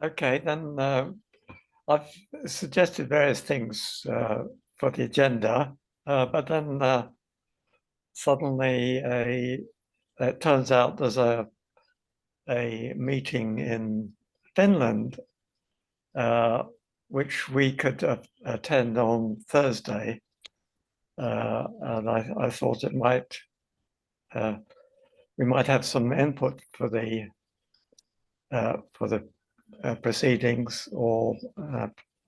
Okay, then I've suggested various things for the agenda, but then suddenly it turns out there's a meeting in Finland which we could attend on Thursday, and I thought it might we might have some input for the proceedings, or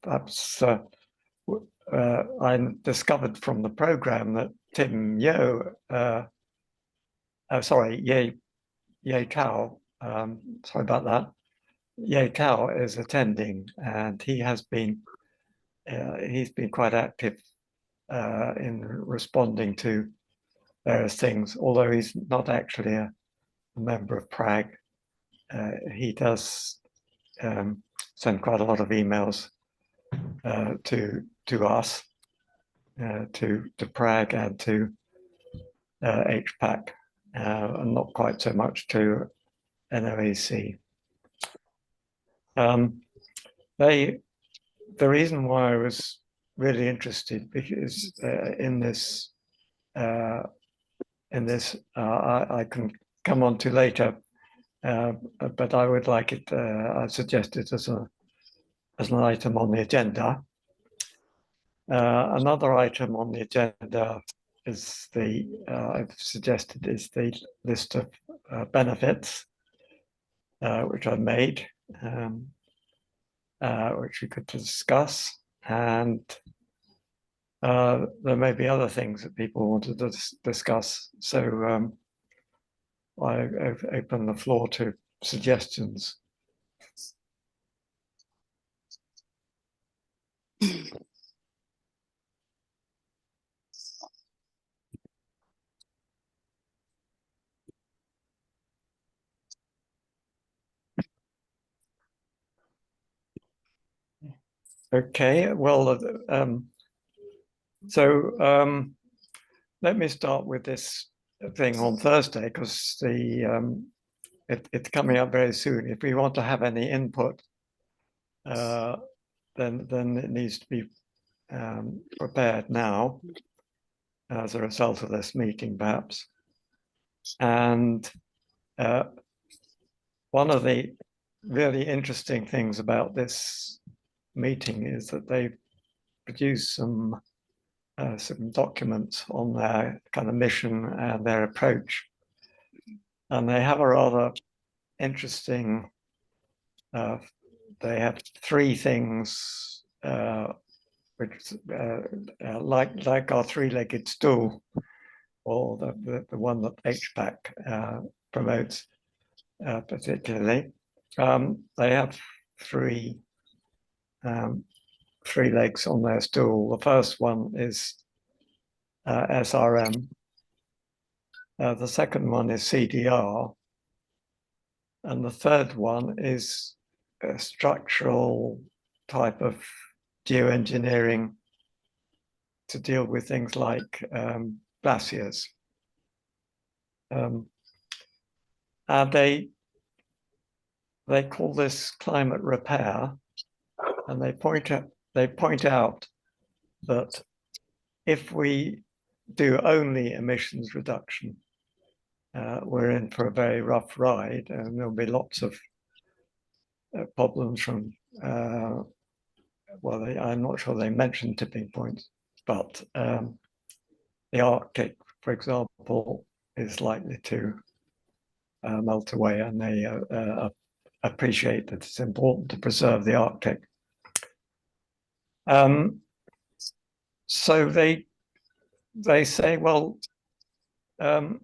perhaps I discovered from the program that Tim Yo, Ye Tao, sorry about that, Ye Tao is attending, and he's been quite active in responding to various things, although he's not actually a member of Prague. He does send quite a lot of emails to us, to Prague and to HPAC, and not quite so much to NOAC. The reason why I was really interested because in this I can come on to later, but I would like it. I suggest it as an item on the agenda. Another item on the agenda is I've suggested is the list of benefits which I've made, which we could discuss, and there may be other things that people want to discuss. So I've opened the floor to suggestions. Okay, well, let me start with this thing on Thursday, because it's coming up very soon. If we want to have any input, then it needs to be prepared now as a result of this meeting, perhaps. And one of the really interesting things about this meeting is that they produced some documents on their kind of mission and their approach, and they have a rather interesting. They have three things which, like our three-legged stool, or the one that HPAC promotes particularly. They have three legs on their stool. The first one is SRM. The second one is CDR. And the third one is a structural type of geoengineering to deal with things like glaciers. And they call this climate repair, and they point out that if we do only emissions reduction, we're in for a very rough ride, and there'll be lots of problems from, well, I'm not sure they mentioned tipping points, but the Arctic, for example, is likely to melt away, and they appreciate that it's important to preserve the Arctic. So they say, well, the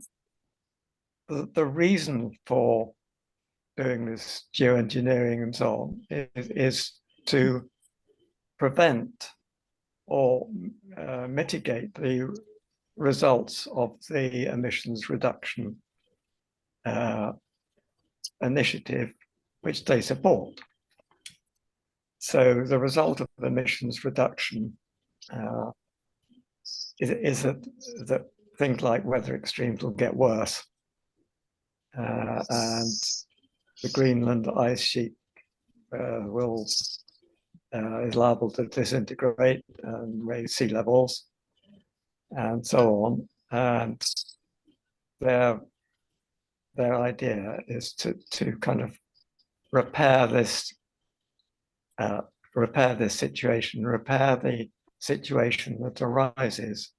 reason for doing this geoengineering and so on is to prevent or mitigate the results of the emissions reduction initiative, which they support. So the result of emissions reduction is that things like weather extremes will get worse, and the Greenland ice sheet is liable to disintegrate and raise sea levels, and so on. And their idea is to kind of repair this situation, repair the situation that arises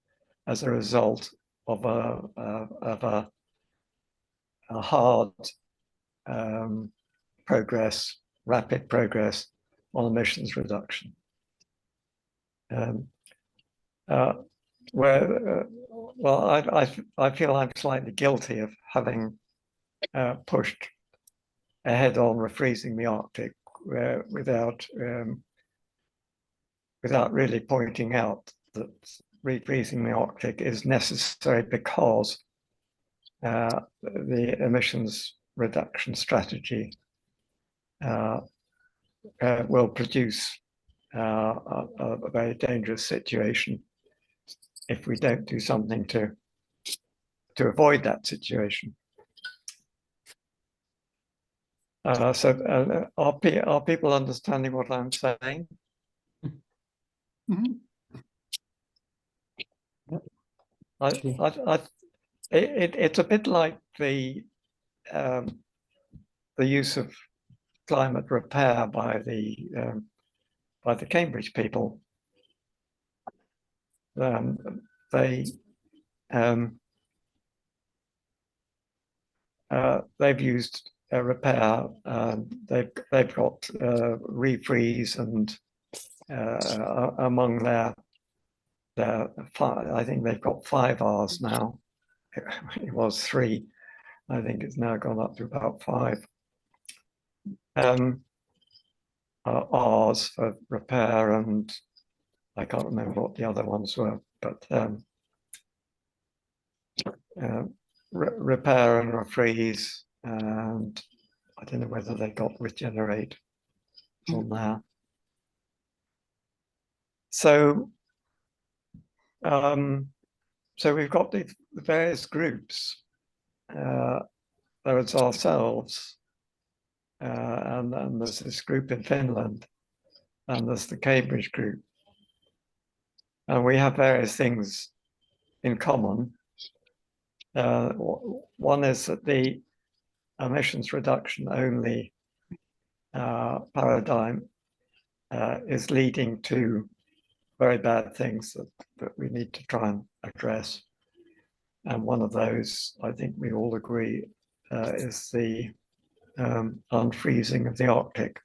as a result of a hard rapid progress on emissions reduction. I feel I'm slightly guilty of having pushed ahead on refreezing the Arctic without really pointing out that refreezing the Arctic is necessary because the emissions reduction strategy will produce a very dangerous situation if we don't do something to avoid that situation. So are people understanding what I'm saying? Mm-hmm. It's a bit like the use of climate repair by the Cambridge people. They've used repair. They've got refreeze, and among their I think they've got 5 R's now. It was 3. I think it's now gone up to about 5. R's for repair, and I can't remember what the other ones were, but repair and refreeze, and I don't know whether they got regenerate on there. So so we've got the various groups. There's ourselves, and then there's this group in Finland, and there's the Cambridge group. And we have various things in common. One is that the emissions reduction only paradigm is leading to very bad things that we need to try and address. And one of those, I think we all agree, is the unfreezing of the Arctic.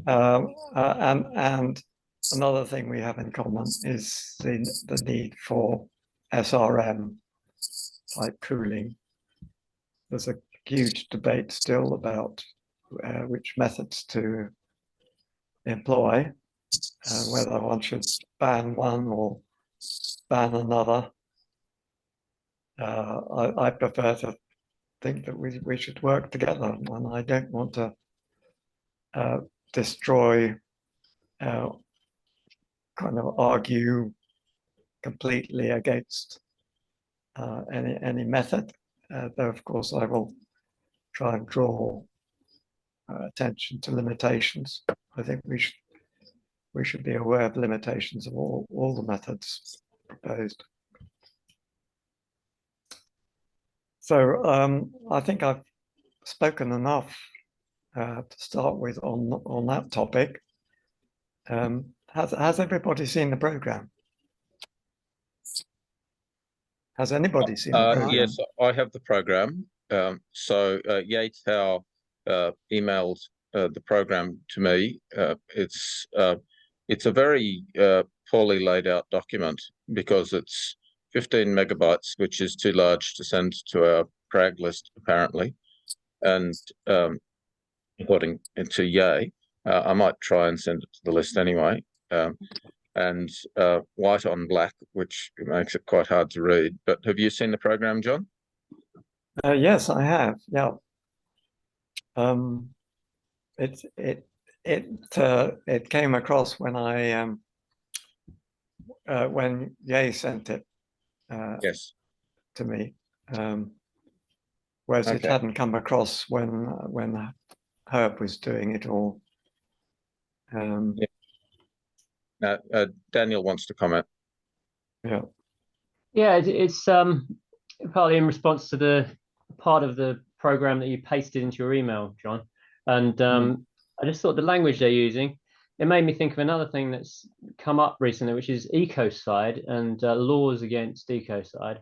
And another thing we have in common is the need for SRM type cooling. There's a huge debate still about which methods to employ, whether one should ban one or ban another. I prefer to think that we should work together, and I don't want to destroy, kind of argue completely against any method. Though of course I will try and draw attention to limitations. I think we should be aware of limitations of all the methods proposed. So I think I've spoken enough to start with on that topic. Has everybody seen the program? Has anybody seen the program? Yes, I have the program. So Yates Howe emailed the program to me. It's a very poorly laid out document because it's 15 megabytes, which is too large to send to our Prague list, apparently. And according to Ye, I might try and send it to the list anyway. And white on black, which makes it quite hard to read. But have you seen the program, John? Yes, I have. Yeah. It came across when when Ye sent it Yes. to me, whereas it hadn't come across when Herb was doing it all. Yeah. Daniel wants to comment. Yeah. Yeah, it's partly in response to the part of the program that you pasted into your email, John. And I just thought the language they're using, it made me think of another thing that's come up recently, which is ecocide and laws against ecocide.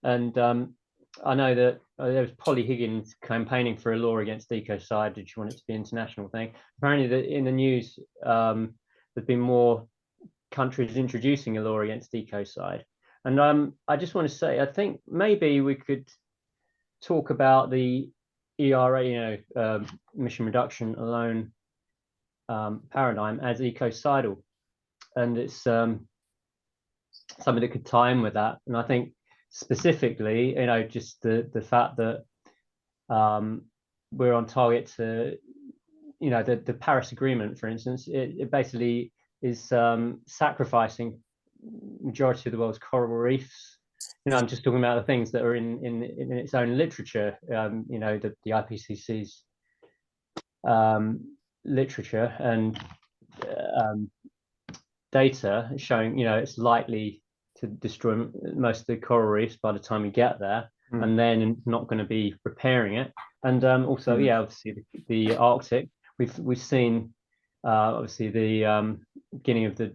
And I know that there was Polly Higgins campaigning for a law against ecocide. Did she want it to be an international thing? Apparently, in the news, there's been more countries introducing a law against ecocide. And I just want to say, I think maybe we could talk about the ERA, emission reduction alone paradigm as ecocidal, and it's something that could tie in with that. And I think specifically, just the fact that we're on target to, the Paris Agreement, for instance, it basically is sacrificing majority of the world's coral reefs. I'm just talking about the things that are in its own literature. The IPCC's literature and data showing, it's likely to destroy most of the coral reefs by the time we get there, and then not going to be repairing it. And also, obviously the Arctic. We've seen obviously the beginning of the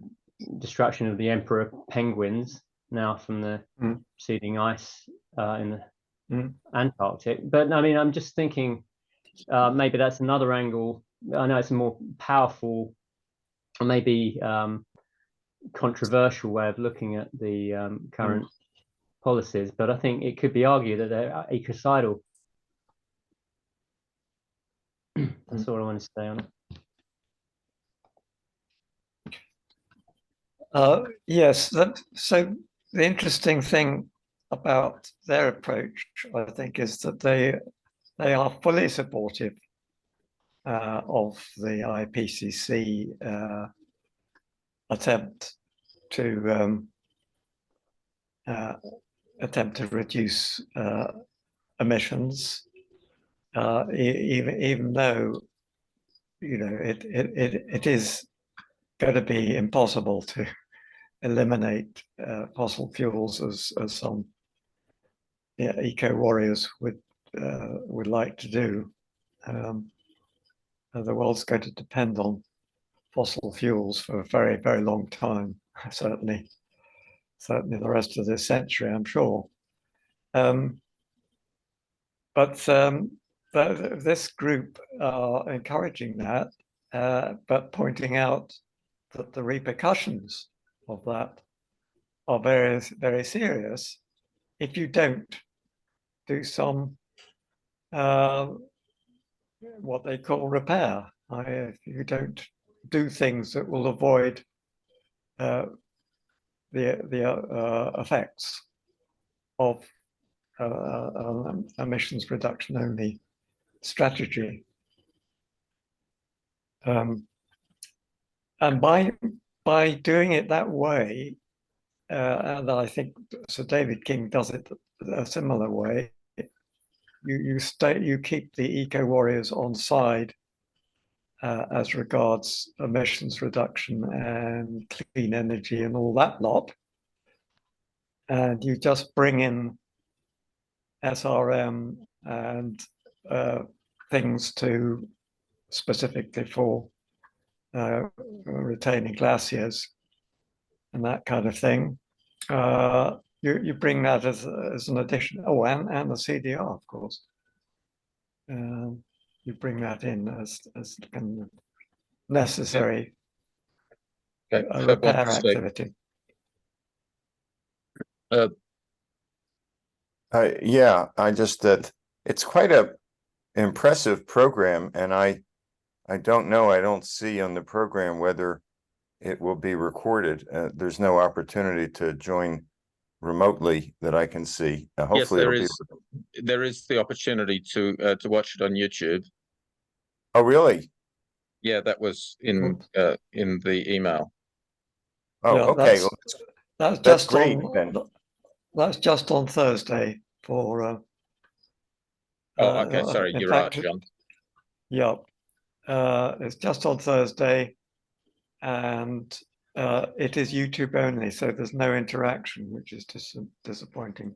destruction of the emperor penguins now from the receding ice in the Antarctic. But I mean, I'm just thinking maybe that's another angle. I know it's a more powerful, or maybe controversial way of looking at the current policies, but I think it could be argued that they're ecocidal. That's all I want to say on it. Yes, so the interesting thing about their approach, I think, is that they are fully supportive of the IPCC attempt to reduce emissions, even though it is going to be impossible to eliminate fossil fuels as some eco warriors would like to do. The world's going to depend on fossil fuels for a very, very long time. Certainly the rest of this century, I'm sure. But this group are encouraging that, but pointing out that the repercussions of that are very, very serious if you don't do some what they call repair. If you don't do things that will avoid the effects of emissions reduction only strategy. And by doing it that way, and I think Sir David King does it a similar way, you keep the eco warriors on side as regards emissions reduction and clean energy and all that lot, and you just bring in SRM and things to specifically for retaining glaciers and that kind of thing. You bring that as an addition. Oh, and the CDR, of course. You bring that in as kind of necessary repair activity. Yeah, I just that it's quite a impressive program, and I don't know. I don't see on the program whether it will be recorded. There's no opportunity to join remotely that I can see. Hopefully, yes, there is the opportunity to watch it on YouTube. Oh, really? Yeah, that was in the email. Oh, yeah, okay. That's just great. That's just on Thursday for. Oh, okay. Sorry, you're right, John. Yeah, It's just on Thursday, and it is YouTube only, so there's no interaction, which is disappointing.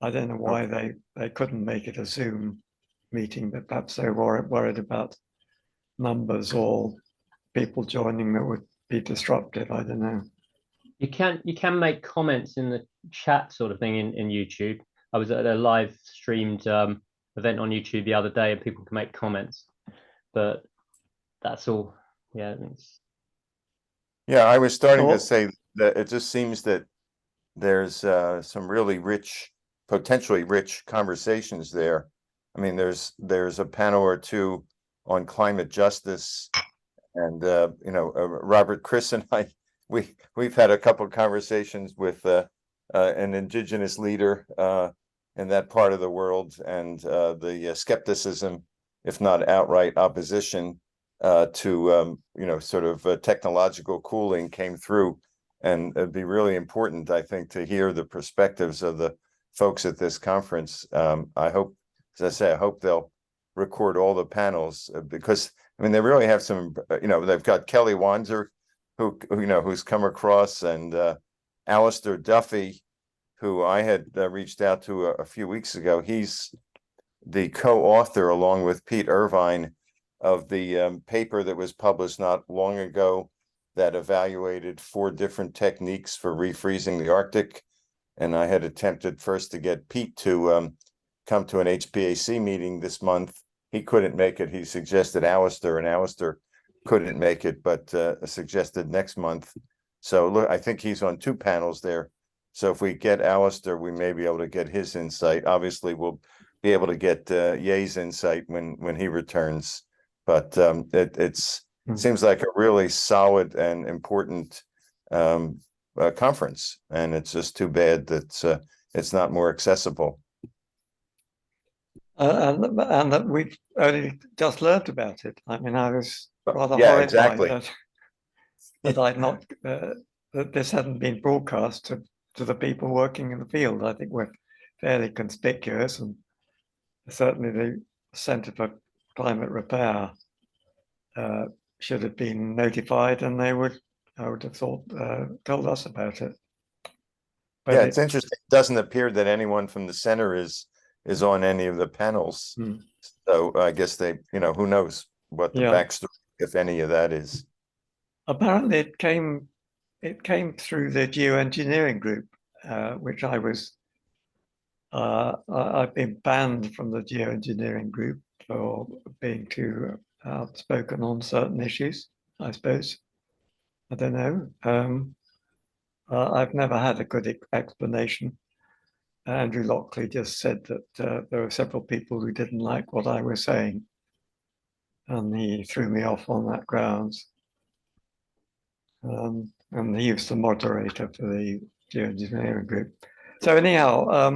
I don't know why they couldn't make it a Zoom meeting, but perhaps they were worried about numbers or people joining that would be disruptive. I don't know. You can make comments in the chat sort of thing in YouTube. I was at a live streamed event on YouTube the other day, and people can make comments, but that's all. Yeah, Yeah, I was starting to Well- say that it just seems that there's some really rich, potentially rich conversations there. I mean, there's a panel or two on climate justice, and you know, Robert, Chris, and I, we've had a couple of conversations with an indigenous leader in that part of the world, and the skepticism, if not outright opposition, to you know, sort of technological cooling came through. And it'd be really important, I think, to hear the perspectives of the folks at this conference. I hope, as I say, I hope they'll record all the panels, because I mean, they really have some, you know, they've got Kelly Wanzer, who you know, who's come across, and Alistair Duffy, who I had reached out to a few weeks ago. He's the co-author, along with Pete Irvine, of the paper that was published not long ago that evaluated 4 different techniques for refreezing the Arctic. And I had attempted first to get Pete to come to an HPAC meeting this month. He couldn't make it. He suggested Alistair, and Alistair couldn't make it, but suggested next month. So look, I think he's on 2 panels there. So if we get Alistair, we may be able to get his insight. Obviously, we'll be able to get Ye's insight when he returns. But it seems like a really solid and important conference, and it's just too bad that it's not more accessible. And that we've only just learned about it. I mean, I was rather Yeah, horrified exactly. that I'd not that this hadn't been broadcast to the people working in the field. I think we're fairly conspicuous, and certainly the Centre for Climate Repair should have been notified, and they would, I would have thought, told us about it. But yeah, it's interesting. It doesn't appear that anyone from the center is on any of the panels. So I guess they, you know, who knows what the backstory, if any of that is. Apparently it came through the geoengineering group, which I was I've been banned from the geoengineering group for being too outspoken on certain issues, I suppose. I don't know. I've never had a good explanation. Andrew Lockley just said that there were several people who didn't like what I was saying, and he threw me off on that grounds. And he was the moderator for the geoengineering group. So anyhow,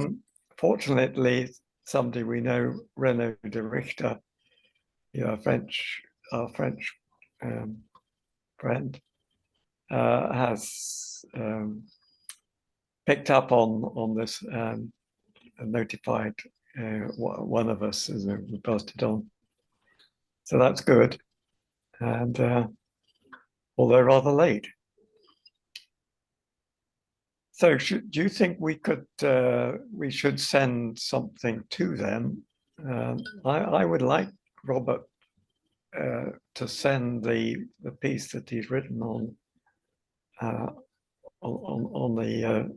fortunately, somebody we know, Renaud de Richter, you know, our French friend, has picked up on this and notified one of us as we passed it on. So that's good, and although rather late. So do you think we should send something to them? I would like Robert to send the piece that he's written on the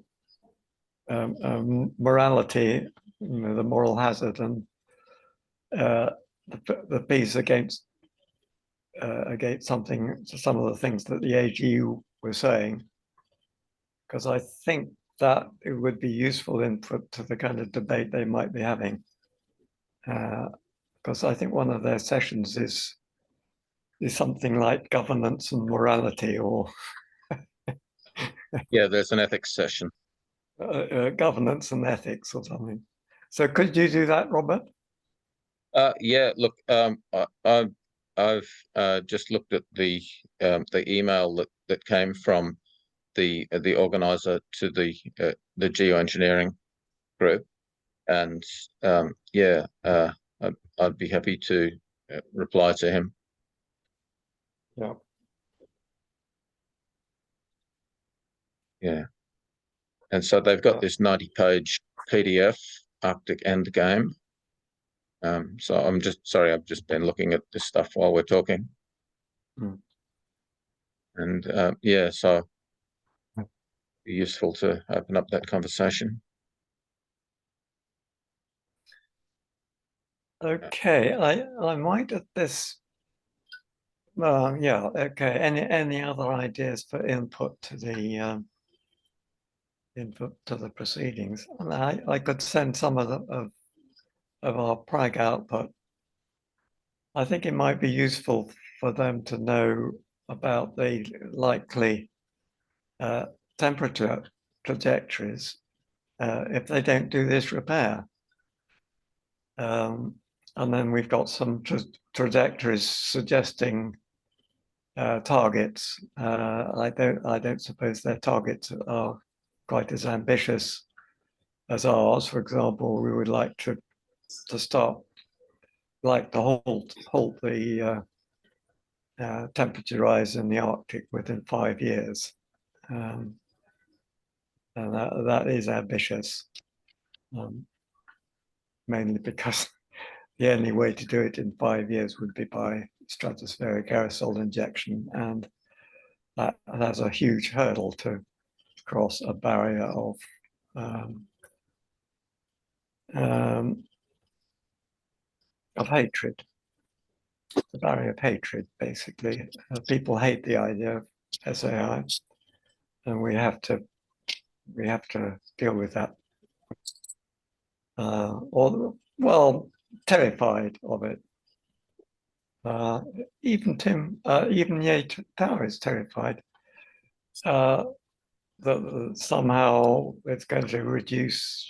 morality, you know, the moral hazard, and the piece against some of the things that the AGU were saying, because I think that it would be useful input to the kind of debate they might be having. Because I think one of their sessions is something like governance and morality, or Yeah, there's an ethics session. Governance and ethics or something. So could you do that, Robert? Yeah, look, I've just looked at the email that came from the organizer to the geoengineering group, and yeah, I'd be happy to reply to him. Yeah. Yeah. And so they've got this 90-page PDF, Arctic Endgame. So I've just been looking at this stuff while we're talking. Mm. And yeah, so it'd be useful to open up that conversation. Okay, I might at this. Yeah. Okay. Any other ideas for input to the proceedings? And I could send some of our prag output. I think it might be useful for them to know about the likely temperature trajectories if they don't do this repair. And then we've got some trajectories suggesting targets. I don't suppose their targets are quite as ambitious as ours. For example, we would like to halt the temperature rise in the Arctic within 5 years, and that is ambitious, mainly because the only way to do it in 5 years would be by stratospheric aerosol injection, and that has a huge hurdle to cross, a barrier of hatred, the barrier of hatred. Basically, people hate the idea of SAI, and we have to deal with that. Terrified of it. Even Yei Tao is terrified that somehow it's going to reduce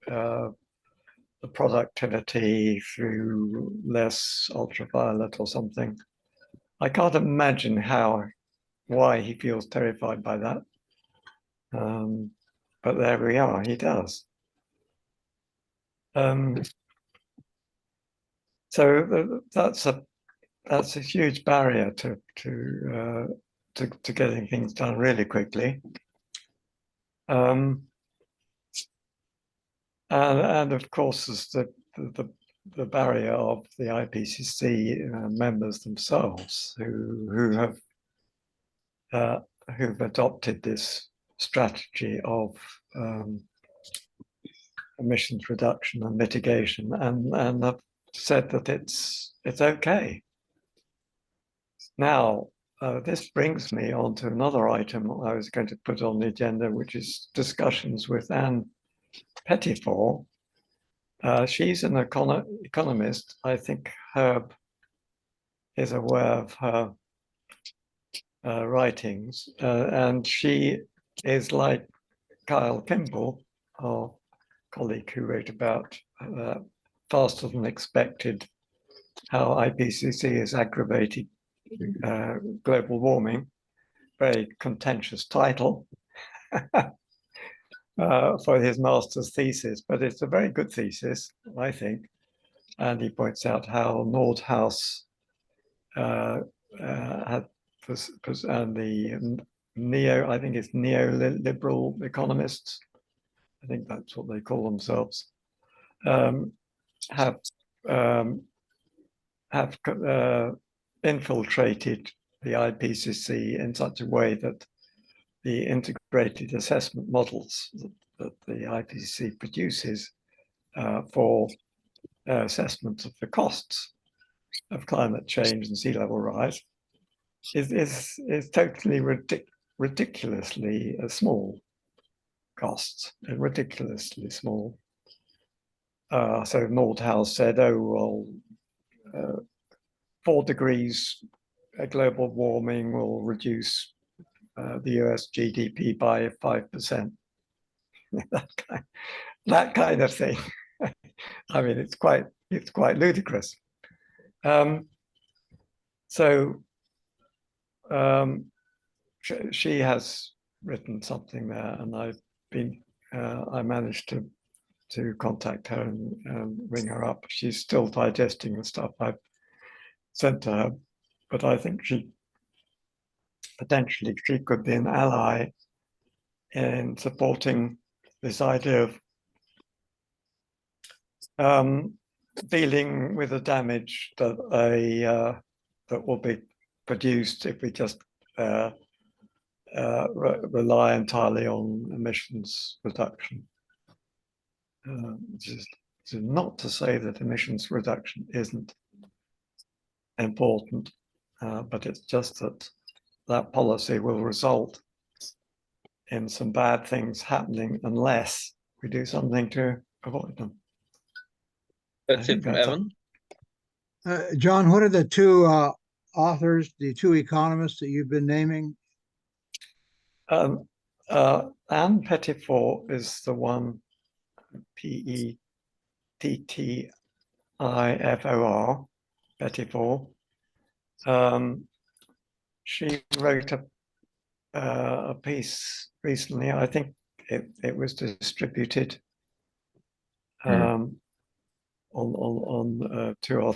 the productivity through less ultraviolet or something. I can't imagine why he feels terrified by that. But there we are, he does. So that's a huge barrier to getting things done really quickly. And of course, there's the barrier of the IPCC members themselves who've adopted this strategy of emissions reduction and mitigation, and have said that it's okay. Now, this brings me on to another item I was going to put on the agenda, which is discussions with Anne Pettifor. She's an economist. I think Herb is aware of her writings, and she is like Kyle Kimball, our colleague who wrote about faster than expected how IPCC has aggravated global warming. Very contentious title for his master's thesis, but it's a very good thesis, I think. And he points out how Nordhaus had and the I think it's neoliberal economists, I think that's what they call themselves, have infiltrated the IPCC in such a way that the integrated assessment models that the IPCC produces for assessment of the costs of climate change and sea level rise is totally ridiculously small costs, ridiculously small. So Nordhaus said, oh, well, 4 degrees global warming will reduce the US GDP by 5%. that kind of thing. I mean, it's quite ludicrous. She has written something there, and I managed to contact her and ring her up. She's still digesting the stuff I've sent to her. but I think potentially she could be an ally in supporting this idea of dealing with the damage that that will be produced if we just rely entirely on emissions reduction. Which is not to say that emissions reduction isn't important, but it's just that that policy will result in some bad things happening unless we do something to avoid them. That's it from Evan. John, what are the two authors, the two economists that you've been naming? Anne Pettifor is the one, Pettifor, Pettifor. She wrote a piece recently. I think it was distributed on two or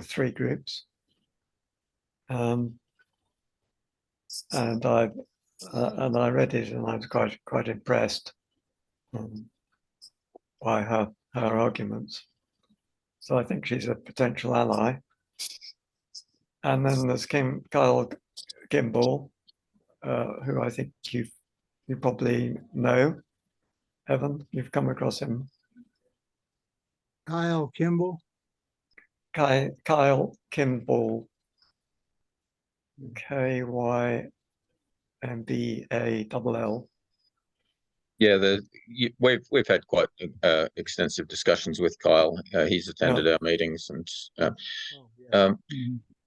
three groups, and I read it and I was quite impressed by her arguments. So I think she's a potential ally. And then there's Kyle Kimball, who I think you probably know. Evan, you've come across him. Kyle Kimball? Kyle Kimball, Kymball. Yeah, we've had quite extensive discussions with Kyle. He's attended our meetings, and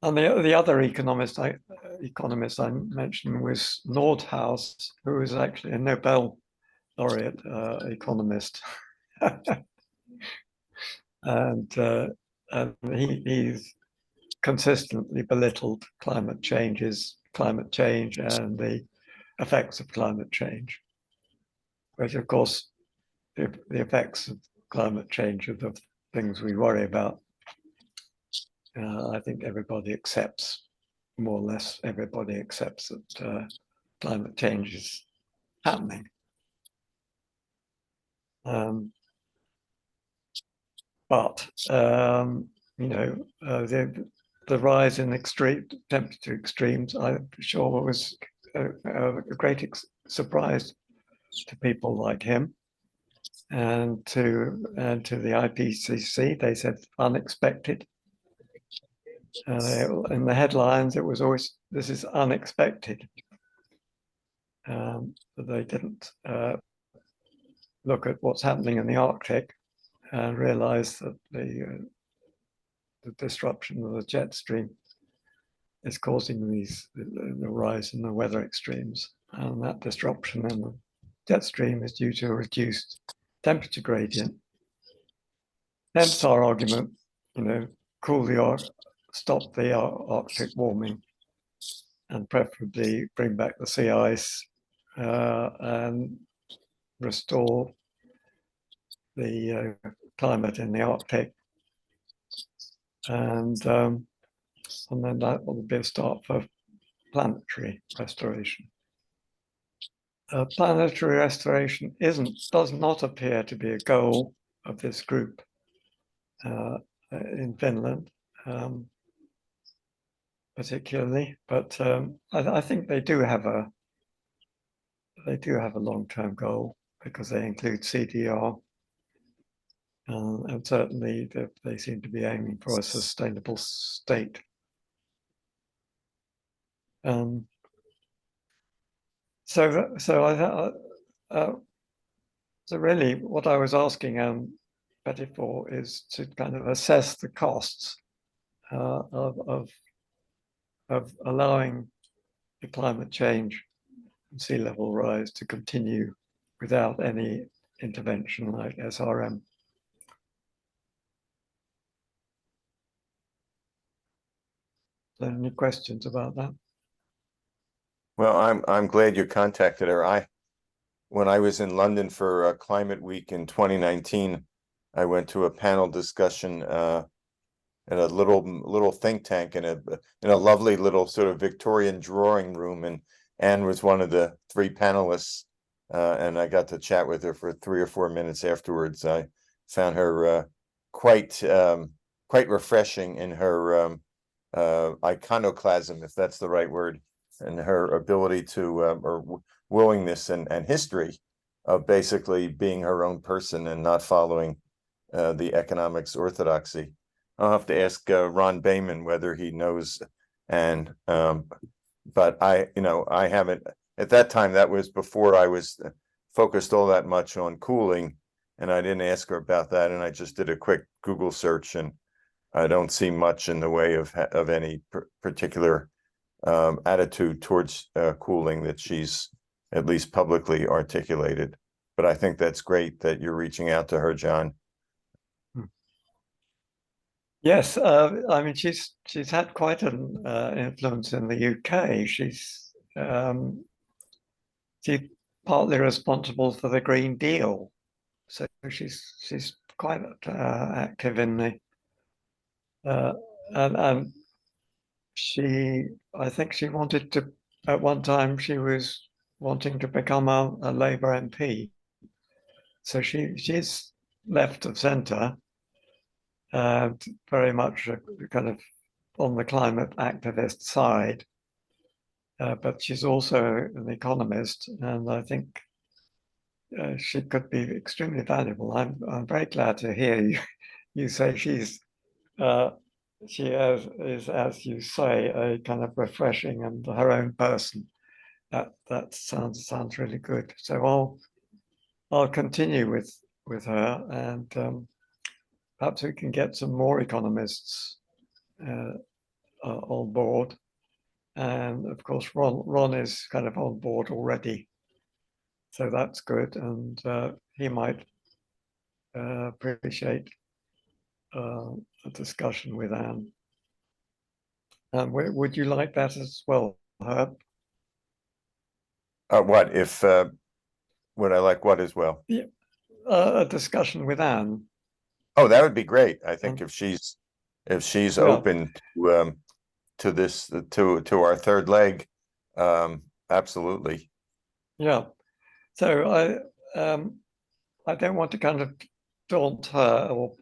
and the other economist I mentioned was Nordhaus, who is actually a Nobel laureate economist, and he's consistently belittled climate change and the effects of climate change. Whereas, of course, the effects of climate change are the things we worry about. I think everybody accepts, more or less, everybody accepts that climate change is happening. But you know, the rise in temperature extremes, I'm sure, was a great surprise to people like him, and to the IPCC. They said unexpected. In the headlines, it was always, "This is unexpected." But they didn't look at what's happening in the Arctic and realize that the disruption of the jet stream is causing the rise in the weather extremes, and that disruption in the jet stream is due to a reduced temperature gradient. Hence our argument, you know, stop the Arctic warming, and preferably bring back the sea ice and restore the climate in the Arctic, and then that will be a start for planetary restoration. Planetary restoration does not appear to be a goal of this group in Finland, particularly, but I think they do have a long-term goal, because they include CDR, and certainly they seem to be aiming for a sustainable state. So really, what I was asking Pettifor is to kind of assess the costs of allowing the climate change and sea level rise to continue without any intervention like SRM. Any questions about that? Well, I'm glad you contacted her. When I was in London for Climate Week in 2019, I went to a panel discussion, in a little think tank in a lovely little sort of Victorian drawing room, and Anne was one of the 3 panelists, and I got to chat with her for 3 or 4 minutes afterwards. I found her quite refreshing in her iconoclasm, if that's the right word, and her ability to or willingness and history of basically being her own person and not following the economics orthodoxy. I'll have to ask Ron Bayman whether he knows, and but I haven't at that time. That was before I was focused all that much on cooling, and I didn't ask her about that, and I just did a quick Google search, and I don't see much in the way of any particular attitude towards cooling that she's at least publicly articulated. But I think that's great that you're reaching out to her, John. Yes, I mean she's had quite an influence in the UK. She's partly responsible for the Green Deal, so she's quite active in the and I think she wanted to, at one time she was wanting to become a Labour MP. So she's left of centre, very much kind of on the climate activist side, but she's also an economist, and I think she could be extremely valuable. I'm very glad to hear you say she is, as you say, a kind of refreshing and her own person. That sounds really good. So I'll continue with her, and perhaps we can get some more economists on board. And of course, Ron is kind of on board already, so that's good, and he might appreciate a discussion with Anne. Would you like that as well, Herb? What if would I like what as well? Yeah, a discussion with Anne. Oh, that would be great. I think if she's Yeah. open to this to our third leg, absolutely. Yeah. So I don't want to kind of daunt her or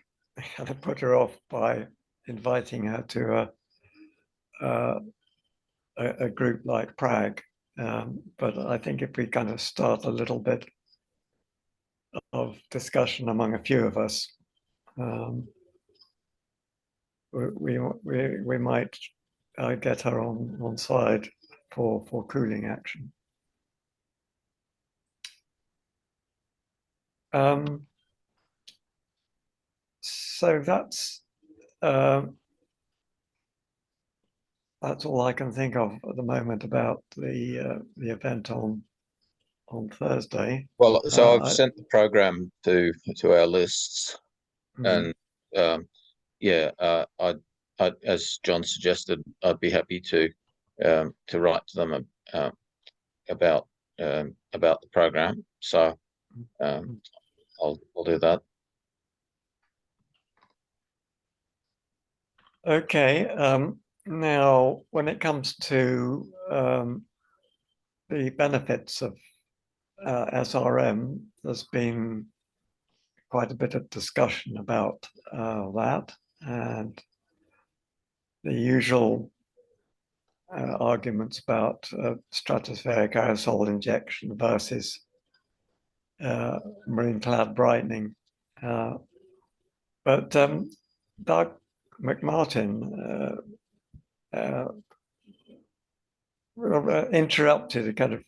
kind of put her off by inviting her to a group like Prague, but I think if we kind of start a little bit of discussion among a few of us, we might get her on side for cooling action. So that's all I can think of at the moment about the event on Thursday. Well, so I've I- sent the program to our lists, Mhm. and yeah, I, as John suggested, I'd be happy to write to them about the program. So I'll do that. Okay. Now, when it comes to the benefits of SRM, there's been quite a bit of discussion about that, and the usual arguments about stratospheric aerosol injection versus marine cloud brightening. But Doug McMartin interrupted a kind of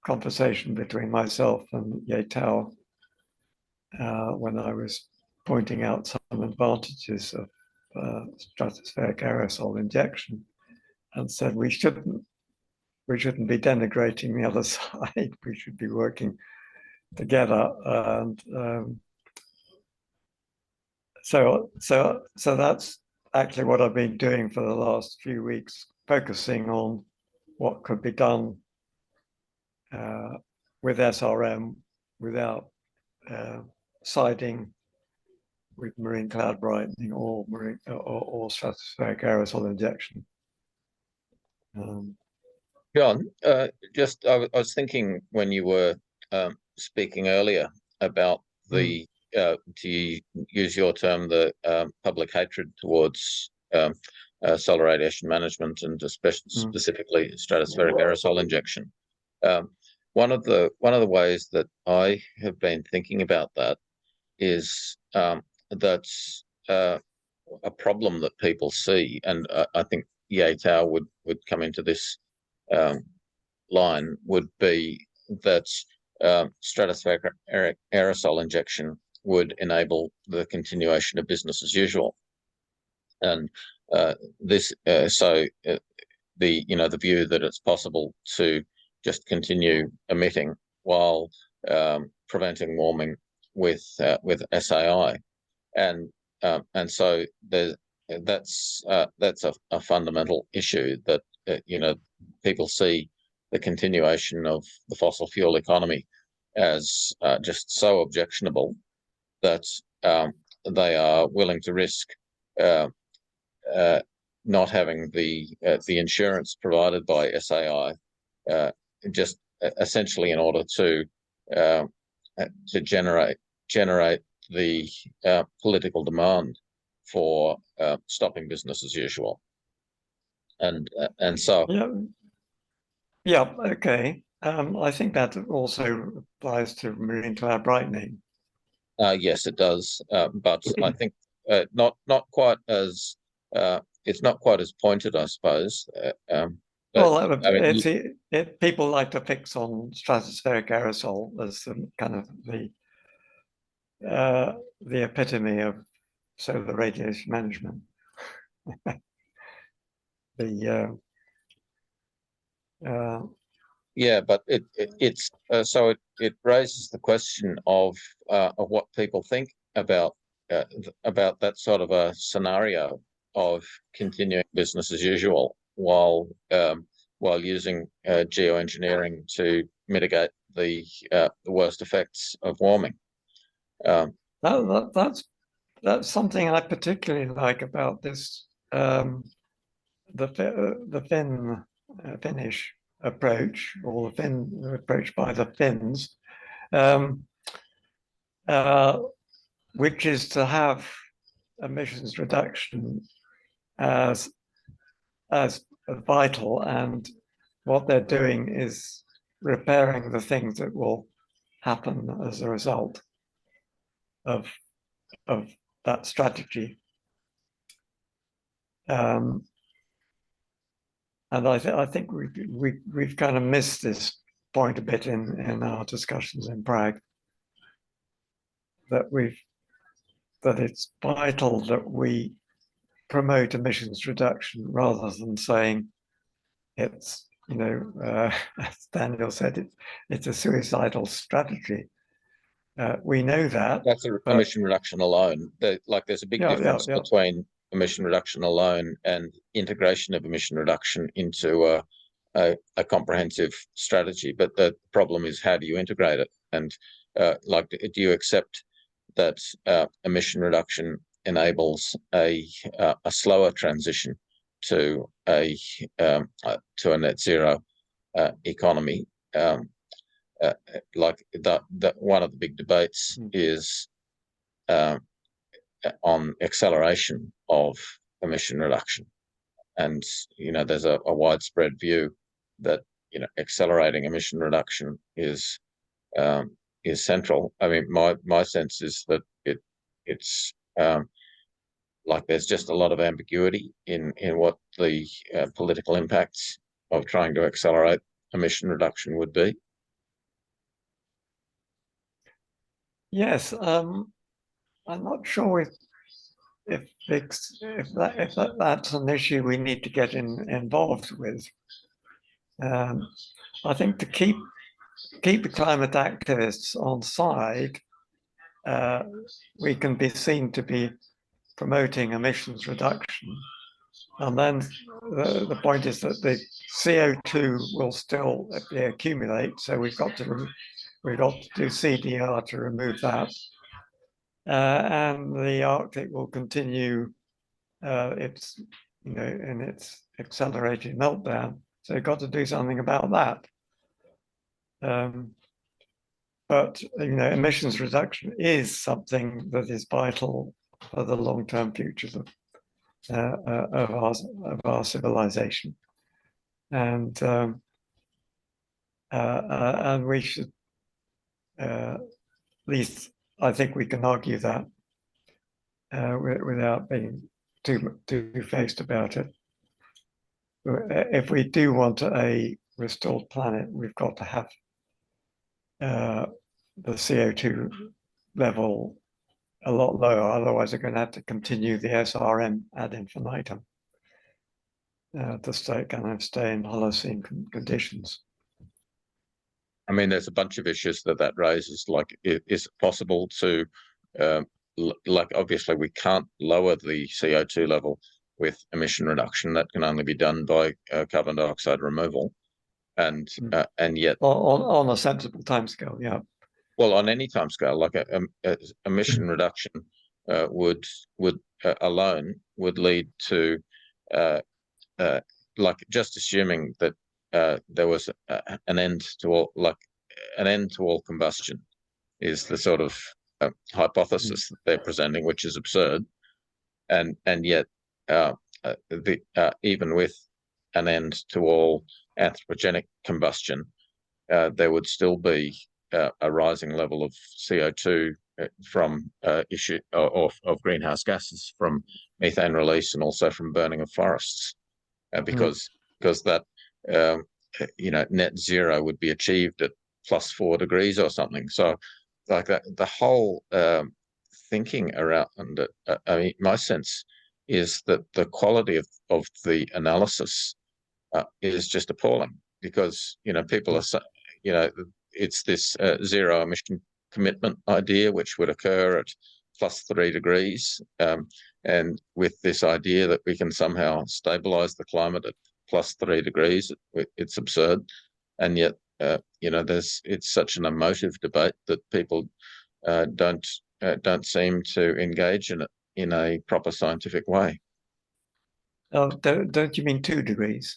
conversation between myself and Ye Tao when I was pointing out some advantages of stratospheric aerosol injection, and said we shouldn't be denigrating the other side. We should be working together, and so that's actually what I've been doing for the last few weeks, focusing on what could be done with SRM without siding with marine cloud brightening or marine or stratospheric aerosol injection. John, just I was thinking when you were speaking earlier about the to use your term, the public hatred towards solar radiation management and specifically stratospheric aerosol injection. One of the ways that I have been thinking about that is that's a problem that people see, and I think Ye Tao would come into this line, would be that stratospheric aerosol injection would enable the continuation of business as usual, and this the view that it's possible to just continue emitting while preventing warming with SAI, and so that's a fundamental issue that people see the continuation of the fossil fuel economy as just so objectionable that they are willing to risk not having the insurance provided by SAI, just essentially in order to generate the political demand for stopping business as usual, and so okay. I think that also applies to marine cloud brightening. Yes, it does, but I think not quite as it's not quite as pointed, I suppose. Well, people like to fix on stratospheric aerosol as kind of the epitome of solar radiation management. Yeah, but it's so it raises the question of what people think about that sort of a scenario of continuing business as usual while using geoengineering to mitigate the worst effects of warming. That's something I particularly like about this the Finnish approach, or the approach by the Finns, which is to have emissions reduction as vital, and what they're doing is repairing the things that will happen as a result of that strategy. And I think we've kind of missed this point a bit in our discussions in Prague, that it's vital that we promote emissions reduction rather than saying it's, as Daniel said, it's a suicidal strategy. We know that. That's emission reduction alone. There's a big difference between emission reduction alone and integration of emission reduction into a comprehensive strategy. But the problem is, how do you integrate it? And do you accept that emission reduction enables a slower transition to a net zero economy? That one of the big debates is on acceleration of emission reduction, and there's a widespread view that accelerating emission reduction is central. I mean, my sense is that it's there's just a lot of ambiguity in what the political impacts of trying to accelerate emission reduction would be. Yes, I'm not sure if that's an issue we need to get involved with. I think to keep the climate activists on side, we can be seen to be promoting emissions reduction, and then the point is that the CO2 will still accumulate, so we've got to do CDR to remove that. and the Arctic will continue its, in its accelerated meltdown. So you've got to do something about that. But emissions reduction is something that is vital for the long-term futures of our civilization, and we should, at least I think we can argue that without being too faced about it. If we do want a restored planet, we've got to have the CO2 level a lot lower. Otherwise, they're going to have to continue the SRM ad infinitum to stay in Holocene conditions. I mean, there's a bunch of issues that raises. Like, is it possible to, like, obviously we can't lower the CO2 level with emission reduction. That can only be done by carbon dioxide removal, and yet on a sensible timescale, yeah. Well, on any timescale, like a emission reduction would alone would lead to like, just assuming that there was an end to all combustion is the sort of hypothesis that they're presenting, which is absurd, and yet even with an end to all anthropogenic combustion, there would still be a rising level of CO2 from of greenhouse gases from methane release, and also from burning of forests, because that net zero would be achieved at +4 degrees or something. So, like, that, the whole thinking around it, I mean, my sense is that the quality of the analysis is just appalling, because people are, it's this zero emission commitment idea, which would occur at +3 degrees, and with this idea that we can somehow stabilize the climate at +3 degrees, it's absurd. And yet, it's such an emotive debate that people don't seem to engage in it in a proper scientific way. Oh, don't you mean 2 degrees?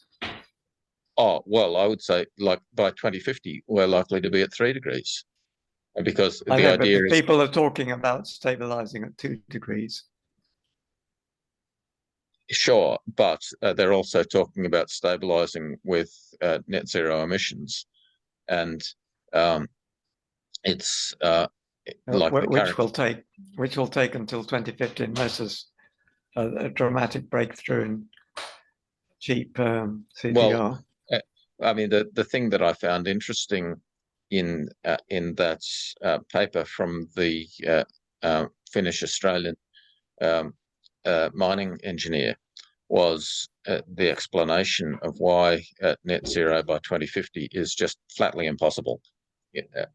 Oh, well, I would say, like, by 2050, we're likely to be at 3 degrees, because the idea is people are talking about stabilizing at 2 degrees. Sure, but they're also talking about stabilizing with net zero emissions, and it's like which will take until 2050, unless there's a dramatic breakthrough in cheap CDR. Well, I mean, the thing that I found interesting in that paper from the Finnish Australian mining engineer was the explanation of why net zero by 2050 is just flatly impossible.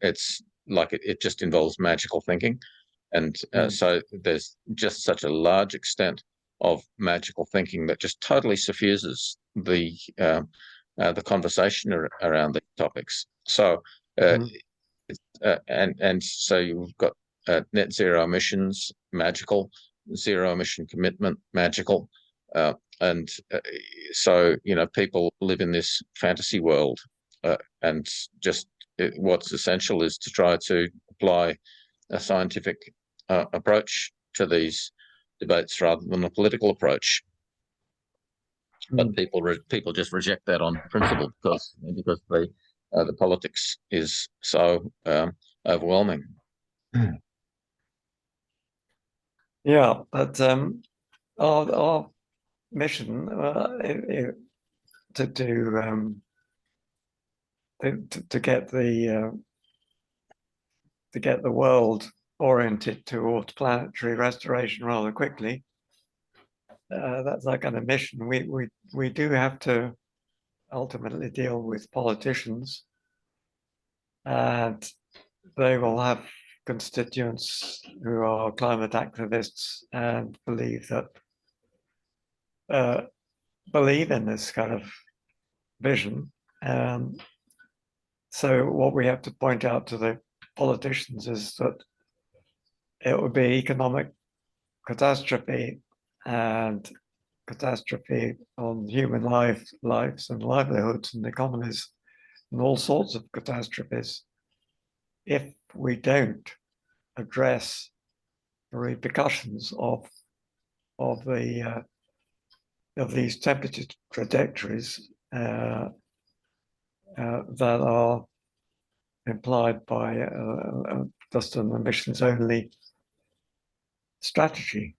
It's like it just involves magical thinking, and so there's just such a large extent of magical thinking that just totally suffuses the conversation around these topics. So and so you've got net zero emissions, magical; zero emission commitment, magical. And so people live in this fantasy world, and just what's essential is to try to apply a scientific approach to these debates rather than a political approach. But people just reject that on principle, because the politics is so overwhelming. Yeah, but our mission to get the world oriented towards planetary restoration rather quickly. That's that kind of mission. We do have to ultimately deal with politicians, and they will have constituents who are climate activists and believe in this kind of vision. So what we have to point out to the politicians is that it would be economic catastrophe and catastrophe on human lives and livelihoods and economies and all sorts of catastrophes if we don't address the repercussions of these temperature trajectories that are implied by just an emissions only strategy.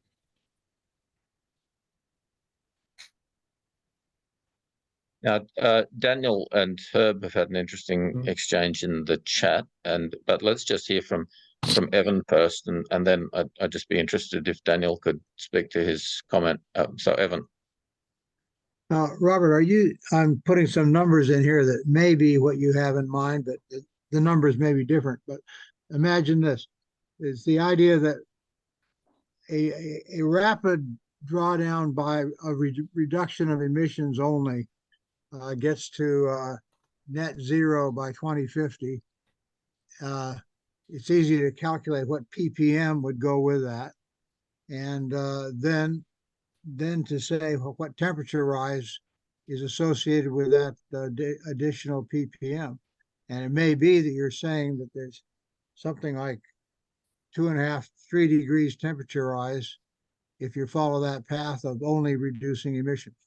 Now, Daniel and Herb have had an interesting exchange in the chat, but let's just hear from Evan first, and then I'd just be interested if Daniel could speak to his comment. So, Evan. Robert, I'm putting some numbers in here that may be what you have in mind, but the numbers may be different. But imagine this: it's the idea that a rapid drawdown by a reduction of emissions only gets to net zero by 2050. It's easy to calculate what ppm would go with that, and then to say what temperature rise is associated with that additional ppm. And it may be that you're saying that there's something like 2.5, 3 degrees temperature rise if you follow that path of only reducing emissions.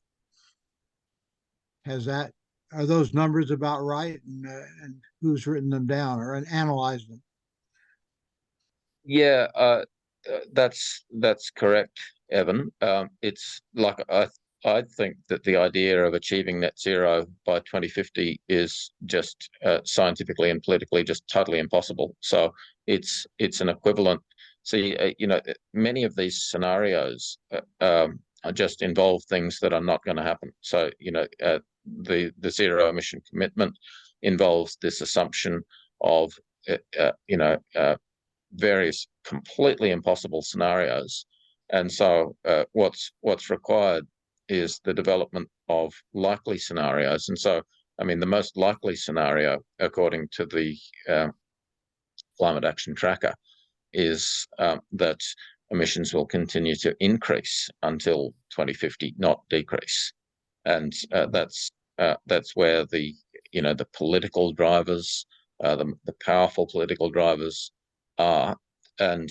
Are those numbers about right? And who's written them down or analyzed them? Yeah, that's correct, Evan. It's like I think that the idea of achieving net zero by 2050 is just scientifically and politically just totally impossible. So it's an equivalent. See, many of these scenarios just involve things that are not going to happen. So the zero emission commitment involves this assumption of various completely impossible scenarios, and so what's required is the development of likely scenarios. And so, I mean, the most likely scenario, according to the Climate Action Tracker, is that emissions will continue to increase until 2050, not decrease. And that's where the political drivers, the powerful political drivers are, and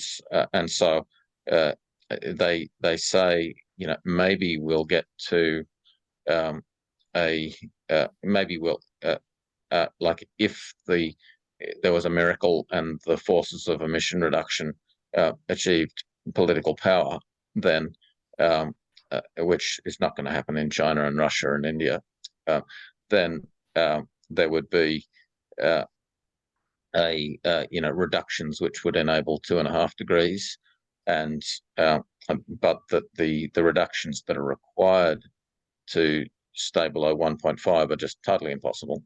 so they say maybe we'll get to maybe we'll like if there was a miracle and the forces of emission reduction achieved political power, then which is not going to happen in China and Russia and India, then there would be reductions which would enable 2.5 degrees, and but that the reductions that are required to stay below 1.5 are just totally impossible.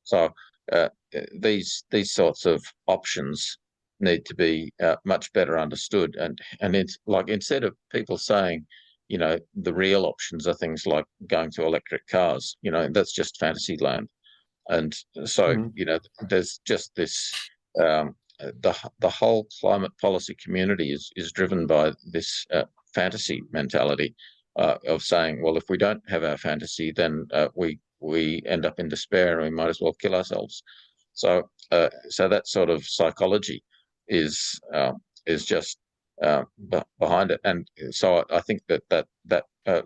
So these sorts of options need to be much better understood, and it's like, instead of people saying, the real options are things like going to electric cars, that's just fantasy land. And so there's just this the whole climate policy community is driven by this fantasy mentality of saying, well, if we don't have our fantasy, then we end up in despair and we might as well kill ourselves. So that sort of psychology is just behind it, and so I think that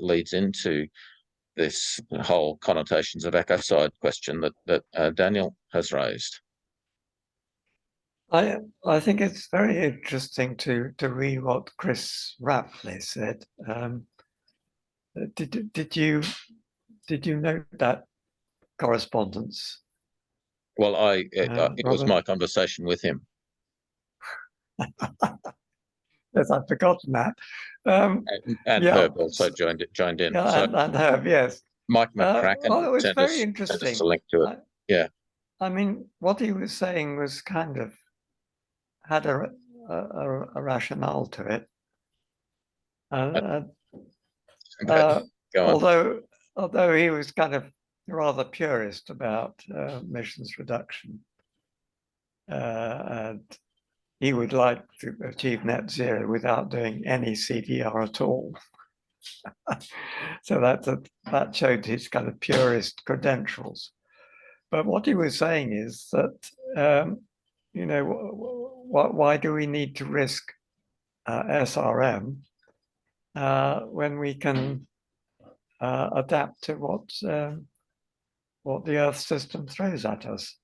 leads into this whole connotations of ecocide question that Daniel has raised. I think it's very interesting to read what Chris Rapley said. Did you note that correspondence? Well, it was my conversation with him. Yes, I've forgotten that. And Herb also joined in. Yeah, so and Herb, yes. Mike McCracken it was sent very us interesting. a link to it. Yeah. I mean, what he was saying was kind of had a rationale to it. Although he was kind of rather purist about emissions reduction, and he would like to achieve net zero without doing any CDR at all. So that showed his kind of purist credentials. But what he was saying is that, why do we need to risk SRM when we can adapt to what the Earth system throws at us?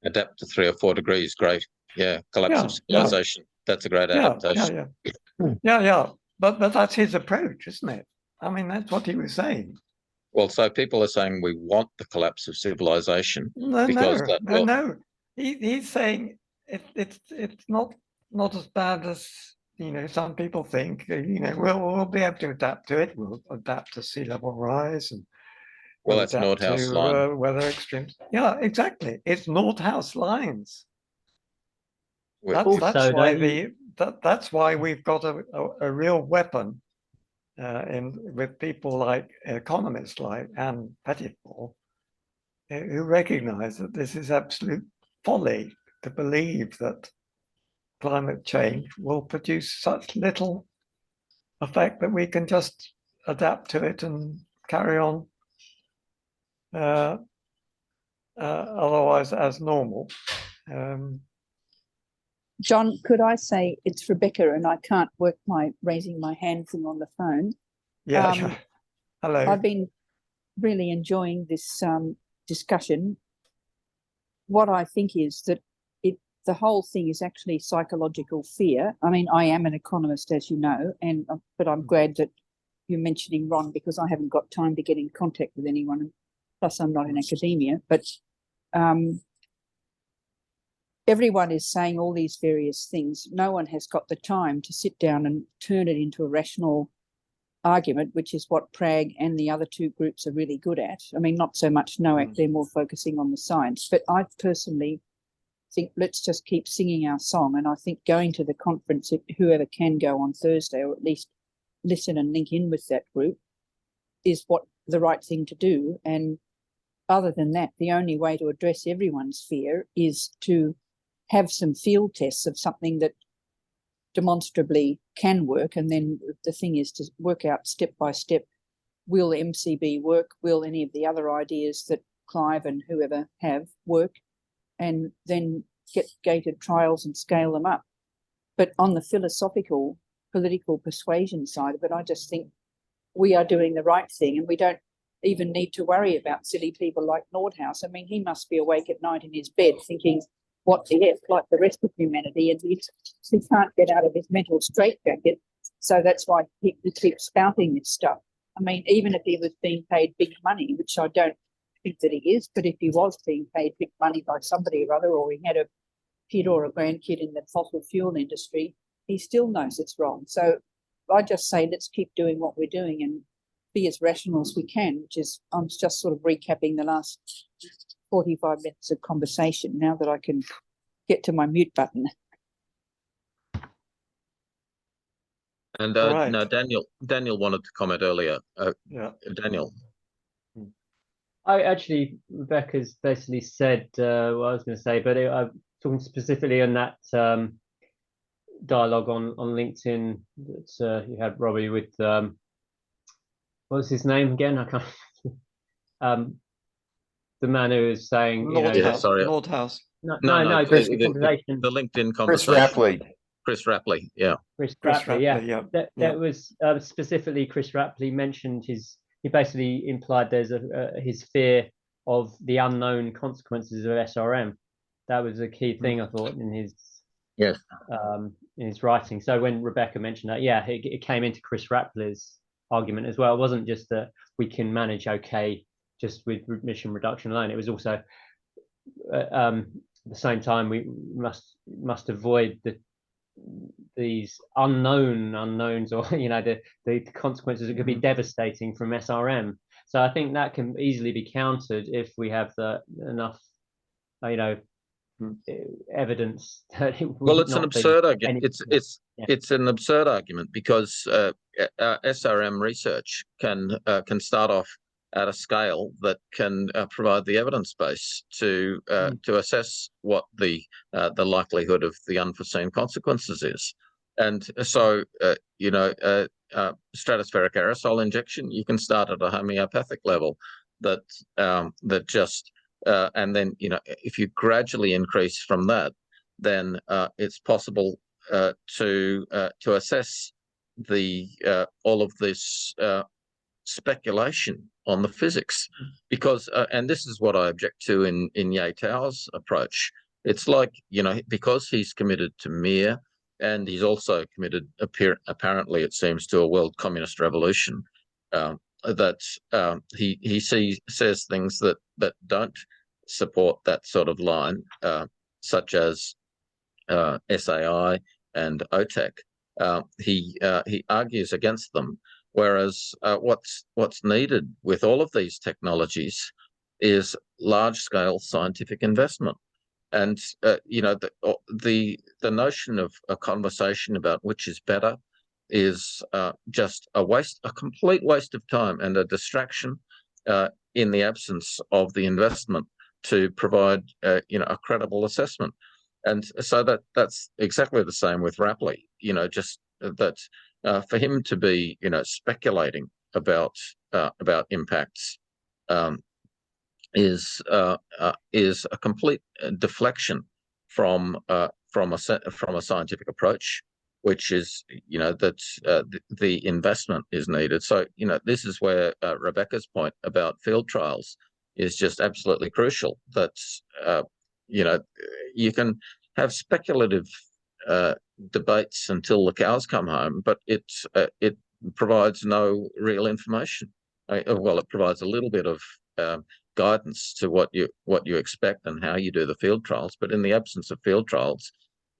Adapt to 3 or 4 degrees, great. Yeah, collapse of civilization. That's a great adaptation. Yeah. But that's his approach, isn't it? I mean, that's what he was saying. Well, so people are saying we want the collapse of civilization because no. He's saying it's not as bad as some people think. We'll be able to adapt to it. We'll adapt to sea level rise and well, that's Nordhaus line. Weather extremes. Yeah, exactly. It's Nordhaus lines. That's why we've got a real weapon with people like economists like Anne Petitball, who recognize that this is absolute folly to believe that climate change will produce such little effect that we can just adapt to it and carry on otherwise as normal. John, could I say it's Rebecca and I can't work my raising my hand thing on the phone? Yeah. Hello. I've been really enjoying this discussion. What I think is that the whole thing is actually psychological fear. I mean, I am an economist, as you know, but I'm glad that you're mentioning Ron, because I haven't got time to get in contact with anyone. Plus, I'm not in academia. But everyone is saying all these various things. No one has got the time to sit down and turn it into a rational argument, which is what Prague and the other two groups are really good at. I mean, not so much NOAC, they're more focusing on the science. But I personally think let's just keep singing our song. And I think going to the conference, if whoever can go on Thursday, or at least listen and link in with that group, is what the right thing to do. And other than that, the only way to address everyone's fear is to have some field tests of something that demonstrably can work. And then the thing is to work out step by step, will MCB work? Will any of the other ideas that Clive and whoever have work? And then get gated trials and scale them up. But on the philosophical, political persuasion side of it, I just think we are doing the right thing, and we don't even need to worry about silly people like Nordhaus. I mean, he must be awake at night in his bed thinking, what the F, like the rest of humanity, and he can't get out of his mental straitjacket. So that's why he keeps spouting this stuff. I mean, even if he was being paid big money, which I don't think that he is, but if he was being paid big money by somebody or other, or he had a kid or a grandkid in the fossil fuel industry, he still knows it's wrong. So I just say let's keep doing what we're doing and be as rational as we can, which is, I'm just sort of recapping the last 45 minutes of conversation now that I can get to my mute button. And no, Daniel wanted to comment earlier. Yeah, Daniel. Rebecca's basically said what I was going to say, but I'm talking specifically on that dialogue on LinkedIn that you had, Robbie, with what was his name again? I can't. The man who was saying, Nordhaus. No, the LinkedIn conversation. Chris Rapley, yeah. Chris Rapley, yeah. That was specifically Chris Rapley mentioned he basically implied there's his fear of the unknown consequences of SRM. That was a key thing, I thought, in his writing. So when Rebecca mentioned that, it came into Chris Rapley's argument as well. It wasn't just that we can manage okay just with emission reduction alone. It was also at the same time we must avoid these unknowns, or the consequences that could be devastating from SRM. So I think that can easily be countered if we have enough evidence that it well, it's an absurd argument. It's an absurd argument because SRM research can start off at a scale that can provide the evidence base to assess what the likelihood of the unforeseen consequences is. And so, stratospheric aerosol injection, you can start at a homeopathic level that just and then if you gradually increase from that, then it's possible to assess the all of this speculation on the physics, because and this is what I object to in Ye-Tao's approach. It's like, because he's committed to Mir, and he's also committed, apparently it seems, to a world communist revolution, that he says things that don't support that sort of line, such as SAI and OTEC. He argues against them, whereas what's needed with all of these technologies is large-scale scientific investment. And the notion of a conversation about which is better is just a complete waste of time and a distraction in the absence of the investment to provide a credible assessment. And so that's exactly the same with Rapley. Just that for him to be speculating about impacts is a complete deflection from a scientific approach, which is that the investment is needed. So this is where Rebecca's point about field trials is just absolutely crucial. That you can have speculative debates until the cows come home, but it provides no real information. Well, it provides a little bit of guidance to what you expect and how you do the field trials, but in the absence of field trials,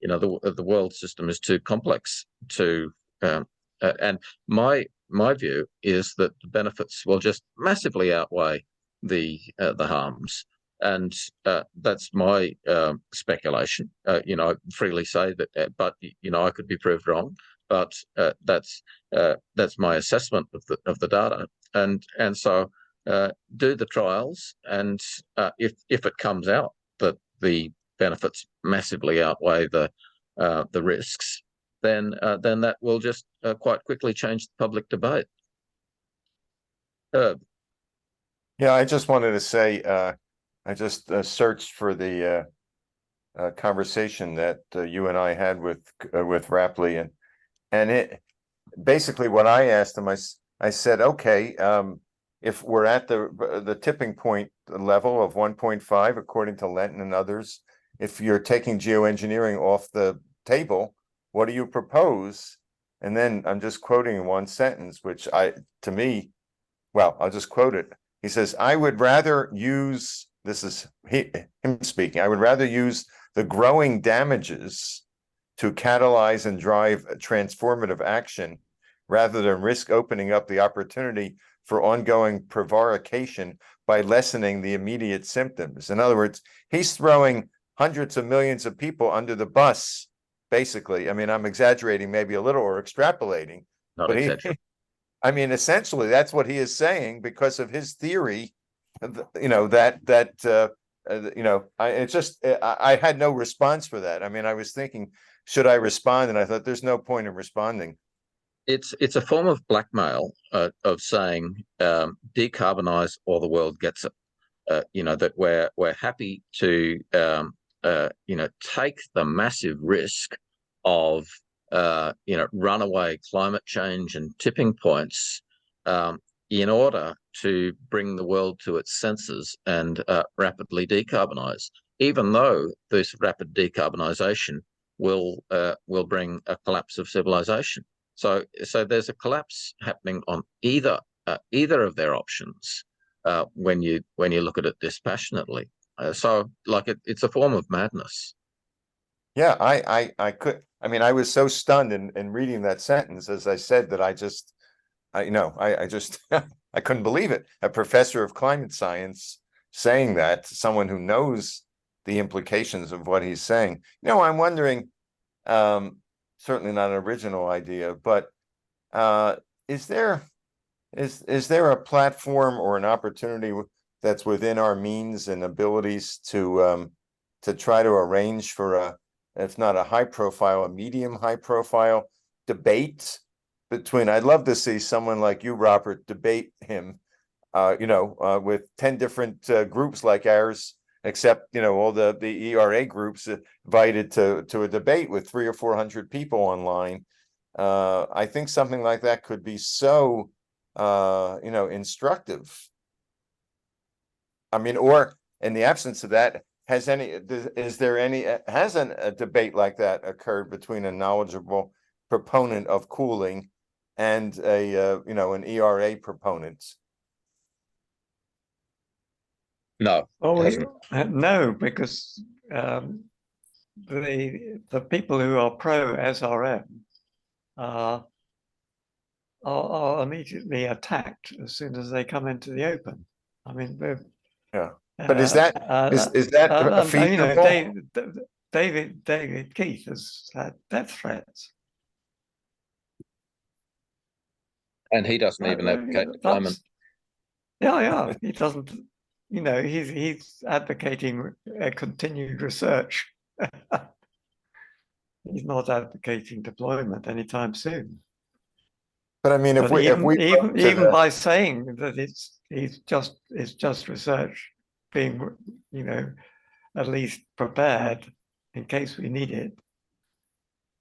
the world system is too complex to. And my view is that the benefits will just massively outweigh the harms. And that's my speculation. I freely say that, but I could be proved wrong. But that's my assessment of the data. And so do the trials, and if it comes out that the benefits massively outweigh the risks, then that will just quite quickly change the public debate. Yeah, I just wanted to say, I just searched for the conversation that you and I had with Rapley, and it basically what I asked him, I said, okay, if we're at the tipping point level of 1.5, according to Lenton and others, if you're taking geoengineering off the table, what do you propose? And then I'm just quoting in one sentence, which I'll just quote it. He says, I would rather use, this is him speaking, I would rather use the growing damages to catalyze and drive a transformative action rather than risk opening up the opportunity for ongoing prevarication by lessening the immediate symptoms. In other words, he's throwing hundreds of millions of people under the bus, basically. I mean, I'm exaggerating maybe a little or extrapolating. Not but exaggerating. I mean, essentially, that's what he is saying because of his theory. I had no response for that. I mean, I was thinking, should I respond? And I thought, there's no point in responding. It's a form of blackmail of saying decarbonize or the world gets it. That we're happy to take the massive risk of runaway climate change and tipping points in order to bring the world to its senses and rapidly decarbonize, even though this rapid decarbonisation will bring a collapse of civilization. So there's a collapse happening on either of their options when you look at it dispassionately. So it's a form of madness. Yeah, I was so stunned in reading that sentence, as I said, that I couldn't believe it. A professor of climate science saying that, someone who knows the implications of what he's saying. I'm wondering, certainly not an original idea, but is there is there a platform or an opportunity that's within our means and abilities to try to arrange for a, if not a high profile, a medium high profile debate between, I'd love to see someone like you, Robert, debate him, with 10 different groups like ours, except, all the ERA groups invited to a debate with 300 or 400 people online. I think something like that could be so, instructive. I mean, or in the absence of that, has a debate like that occurred between a knowledgeable proponent of cooling and an ERA proponent? No, Oh, hasn't. no, because the people who are pro SRM are immediately attacked as soon as they come into the open. I mean, Yeah, but is that feasible? David Keith has had death threats. And he doesn't even advocate deployment. Yeah, he doesn't. He's advocating continued research. He's not advocating deployment anytime soon. But I mean, if we even by saying that it's just research being, at least prepared in case we need it.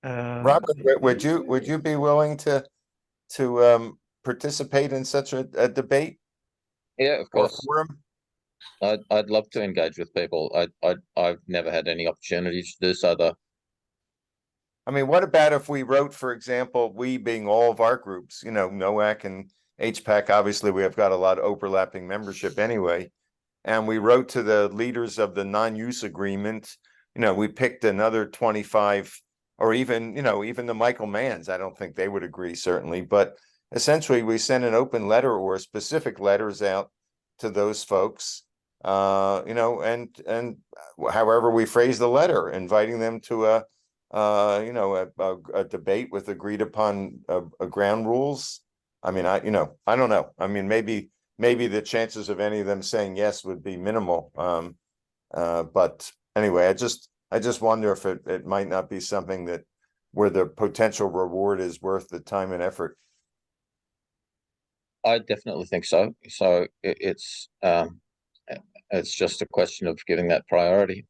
Robert, would you be willing to participate in such a debate? Yeah, of Or course. forum? I'd love to engage with people. I've never had any opportunity to do so though. I mean, what about if we wrote, for example, we being all of our groups, NOAC and HPAC, obviously we have got a lot of overlapping membership anyway. And we wrote to the leaders of the non-use agreement, we picked another 25, or even the Michael Manns. I don't think they would agree, certainly, but essentially we sent an open letter or specific letters out to those folks, and however we phrase the letter, inviting them to a debate with agreed upon ground rules. I mean, I don't know. I mean, maybe the chances of any of them saying yes would be minimal. But anyway, I just wonder if it might not be something that where the potential reward is worth the time and effort. I definitely think so. So it's just a question of giving that priority.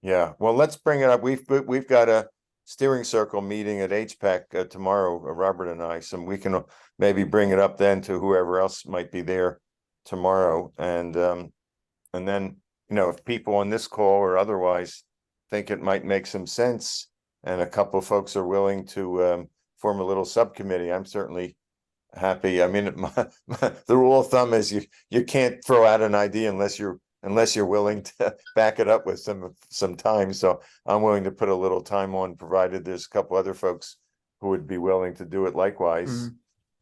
Yeah, well, let's bring it up. We've got a steering circle meeting at HPAC tomorrow, Robert and I, so we can maybe bring it up then to whoever else might be there tomorrow. And then, if people on this call or otherwise think it might make some sense and a couple of folks are willing to form a little subcommittee, I'm certainly happy. I mean, the rule of thumb is you can't throw out an idea unless you're willing to back it up with some time. So I'm willing to put a little time on, provided there's a couple other folks who would be willing to do it likewise.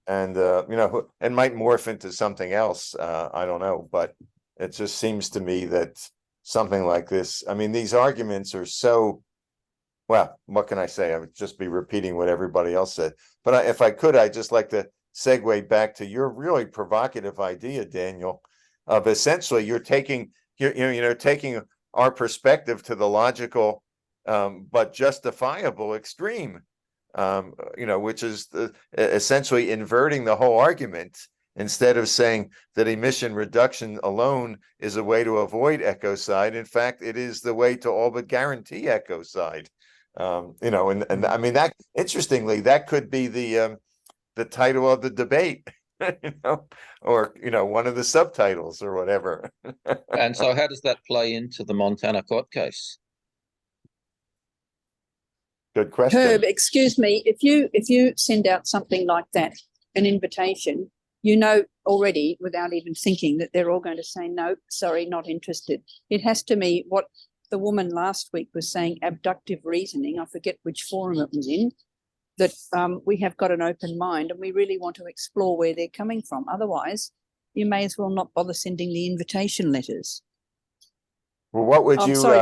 And it might morph into something else. I don't know, but it just seems to me that something like this, I mean, these arguments are so, well, what can I say? I would just be repeating what everybody else said. But if I could, I'd just like to segue back to your really provocative idea, Daniel, of essentially you're taking taking our perspective to the logical but justifiable extreme, which is essentially inverting the whole argument. Instead of saying that emission reduction alone is a way to avoid ecocide, in fact, it is the way to all but guarantee ecocide. And I mean, that interestingly, that could be the title of the debate, or one of the subtitles or whatever. And so how does that play into the Montana court case? Good question. Herb, excuse me, if you send out something like that, an invitation, already without even thinking that they're all going to say no, sorry, not interested. It has to be what the woman last week was saying, abductive reasoning. I forget which forum it was in. That we have got an open mind and we really want to explore where they're coming from. Otherwise, you may as well not bother sending the invitation letters. Well, what would you? I'm sorry,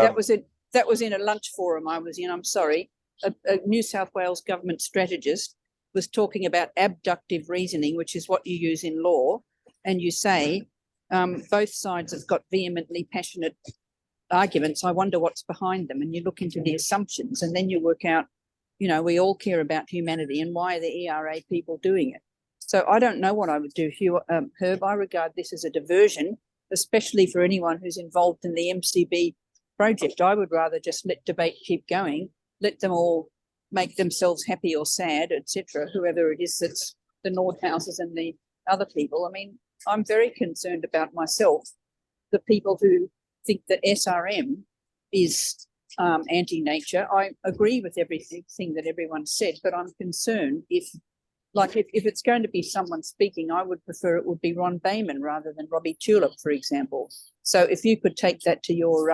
that was in a lunch forum I was in. I'm sorry. A New South Wales government strategist was talking about abductive reasoning, which is what you use in law, and you say both sides have got vehemently passionate arguments. I wonder what's behind them. And you look into the assumptions, and then you work out, you know, we all care about humanity, and why are the ERA people doing it? So I don't know what I would do, Herb. I regard this as a diversion, especially for anyone who's involved in the MCB project. I would rather just let debate keep going, let them all make themselves happy or sad, etc., whoever it is that's the Nordhauses and the other people. I mean, I'm very concerned about myself, the people who think that SRM is anti-nature. I agree with everything that everyone said, but I'm concerned if it's going to be someone speaking, I would prefer it would be Ron Bayman rather than Robbie Tulip, for example. So if you could take that to your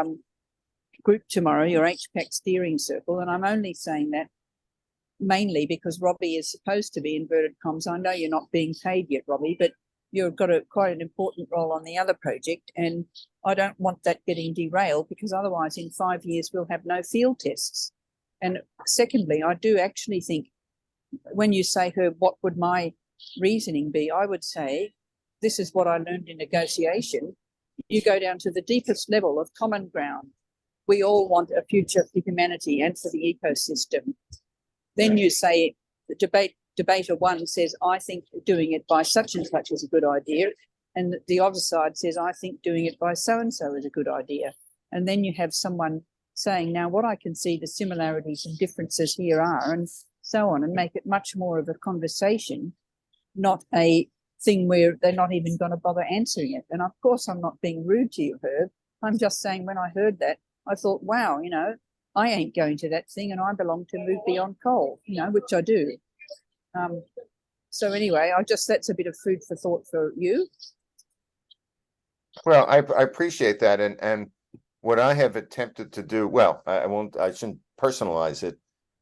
group tomorrow, your HPAC steering circle, and I'm only saying that mainly because Robbie is supposed to be, inverted commas, I know you're not being paid yet, Robbie, but you've got quite an important role on the other project, and I don't want that getting derailed, because otherwise in 5 years we'll have no field tests. And secondly, I do actually think, when you say, Herb, what would my reasoning be? I would say, this is what I learned in negotiation. You go down to the deepest level of common ground. We all want a future for humanity and for the ecosystem. Then you say, the debater one says, I think doing it by such and such is a good idea. And the other side says, I think doing it by so-and-so is a good idea. And then you have someone saying, now what I can see the similarities and differences here are, and so on, and make it much more of a conversation, not a thing where they're not even going to bother answering it. And of course, I'm not being rude to you, Herb. I'm just saying, when I heard that, I thought, wow, you know, I ain't going to that thing, and I belong to Move Beyond Coal, you know, which I do. So anyway, that's a bit of food for thought for you. Well, I appreciate that. And what I have attempted to do, well, I shouldn't personalize it,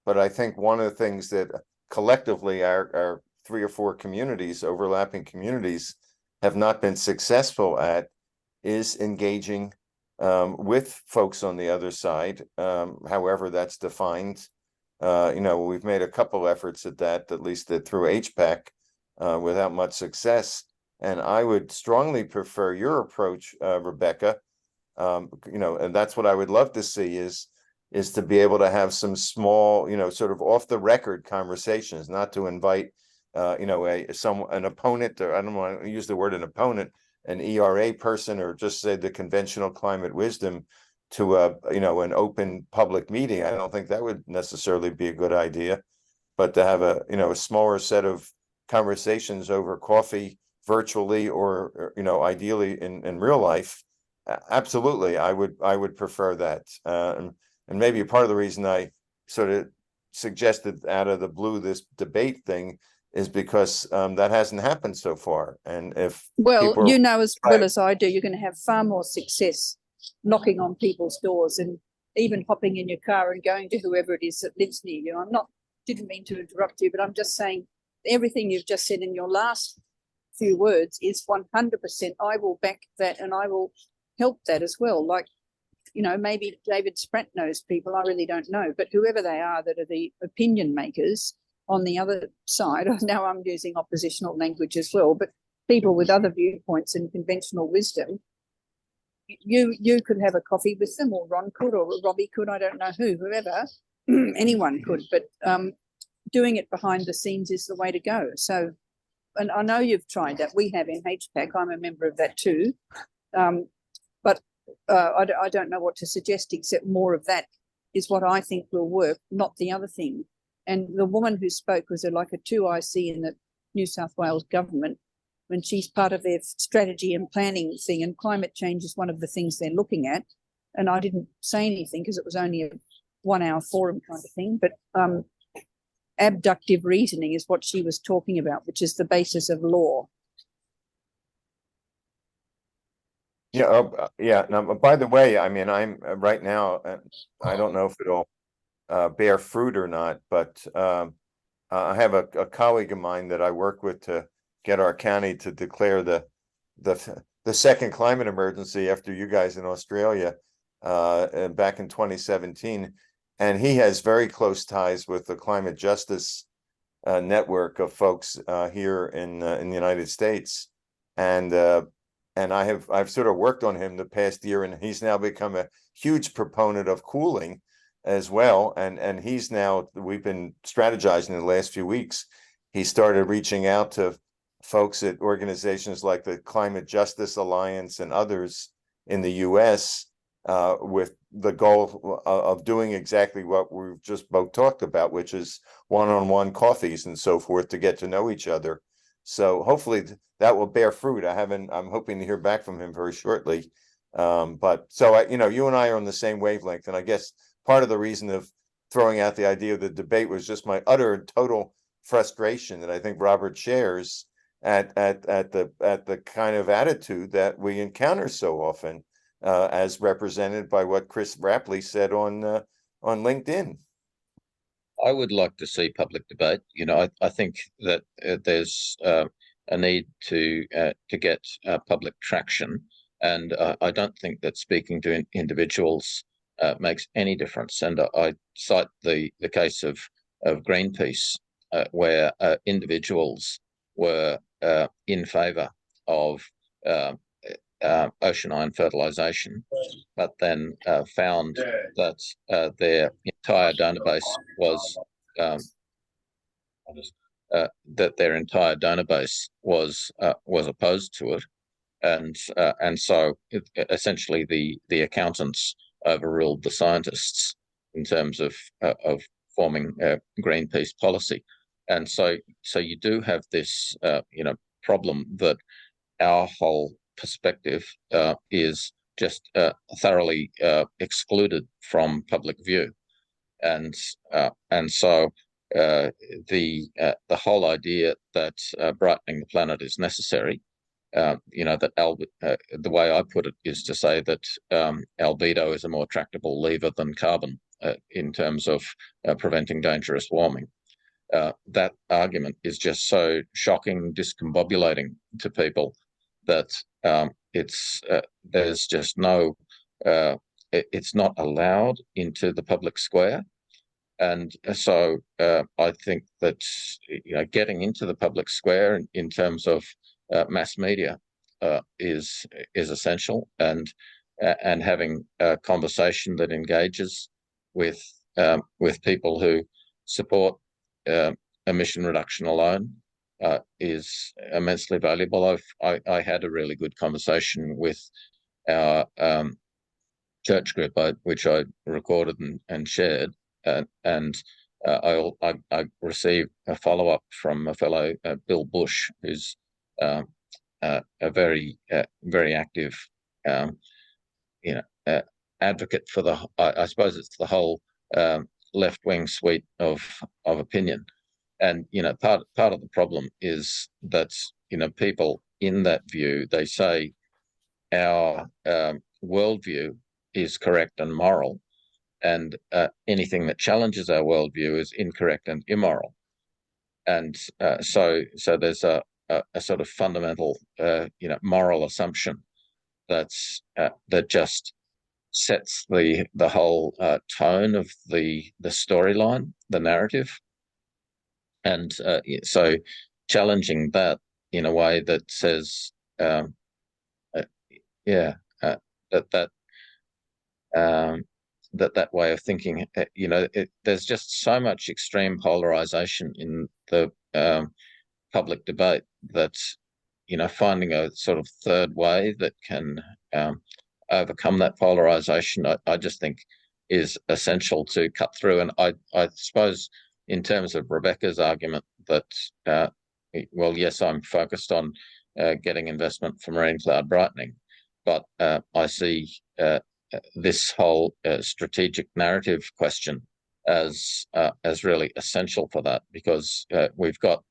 but I think one of the things that collectively our 3 or 4 communities, overlapping communities, have not been successful at is engaging with folks on the other side, however that's defined. You know, we've made a couple efforts at that, at least through HPAC, without much success. And I would strongly prefer your approach, Rebecca. You know, and that's what I would love to see is to be able to have some small, you know, sort of off the record conversations, not to invite, you know, an opponent, or I don't want to use the word an opponent, an ERA person, or just say the conventional climate wisdom to you know, an open public meeting. I don't think that would necessarily be a good idea, but to have a, you know, a smaller set of conversations over coffee virtually, or you know, ideally in real life. Absolutely, I would prefer that. And maybe part of the reason I sort of suggested out of the blue this debate thing is because that hasn't happened so far. And if you know as well as I do, you're going to have far more success knocking on people's doors and even hopping in your car and going to whoever it is that lives near you. Didn't mean to interrupt you, but I'm just saying everything you've just said in your last few words is 100%. I will back that, and I will help that as well. Like, you know, maybe David Spratt knows people, I really don't know, but whoever they are that are the opinion makers on the other side, now I'm using oppositional language as well, but people with other viewpoints and conventional wisdom, you could have a coffee with them, or Ron could, or Robbie could, I don't know whoever, anyone could, but doing it behind the scenes is the way to go. So, and I know you've tried that. We have in HPAC. I'm a member of that too. But I don't know what to suggest, except more of that is what I think will work, not the other thing. And the woman who spoke was like a 2IC in the New South Wales government, when she's part of their strategy and planning thing, and climate change is one of the things they're looking at. And I didn't say anything because it was only a 1-hour forum kind of thing, but abductive reasoning is what she was talking about, which is the basis of law. Yeah, yeah. Now, by the way, I mean, I'm right now, I don't know if it'll bear fruit or not, but I have a colleague of mine that I work with to get our county to declare the second climate emergency after you guys in Australia back in 2017. And he has very close ties with the climate justice network of folks here in the United States, and I've sort of worked on him the past year, and he's now become a huge proponent of cooling as well. And we've been strategizing in the last few weeks. He started reaching out to folks at organizations like the Climate Justice Alliance and others in the US with the goal of doing exactly what we've just both talked about, which is one-on-one coffees and so forth to get to know each other. So hopefully that will bear fruit. I'm hoping to hear back from him very shortly. But so you and I are on the same wavelength, and I guess part of the reason of throwing out the idea of the debate was just my utter and total frustration that I think Robert shares at the kind of attitude that we encounter so often, as represented by what Chris Rapley said on LinkedIn. I would like to see public debate. I think that there's a need to get public traction, and I don't think that speaking to individuals makes any difference. And I cite the case of Greenpeace, where individuals were in favour of ocean iron fertilization, but then found that their entire donor base was opposed to it, and so essentially the accountants overruled the scientists in terms of forming Greenpeace policy, and so you do have this problem that our whole perspective is just thoroughly excluded from public view, and so the whole idea that brightening the planet is necessary, that the way I put it is to say that albedo is a more tractable lever than carbon in terms of preventing dangerous warming. That argument is just so shocking, discombobulating to people that there's just no, it's not allowed into the public square. And so I think that getting into the public square in terms of mass media is essential, and having a conversation that engages with people who support emission reduction alone is immensely valuable. I had a really good conversation with our church group, which I recorded and shared, and I received a follow-up from a fellow, Bill Bush, who's a very active advocate for I suppose it's the whole left-wing suite of opinion. And part of the problem is that people in that view, they say our worldview is correct and moral, and anything that challenges our worldview is incorrect and immoral. And so there's a sort of fundamental moral assumption that just sets the whole tone of the storyline, the narrative. And so challenging that in a way that says, that way of thinking, there's just so much extreme polarization in the public debate that finding a sort of third way that can overcome that polarization, I just think is essential to cut through. And I suppose in terms of Rebecca's argument that, well, yes, I'm focused on getting investment for marine cloud brightening, but I see this whole strategic narrative question as really essential for that, because we've got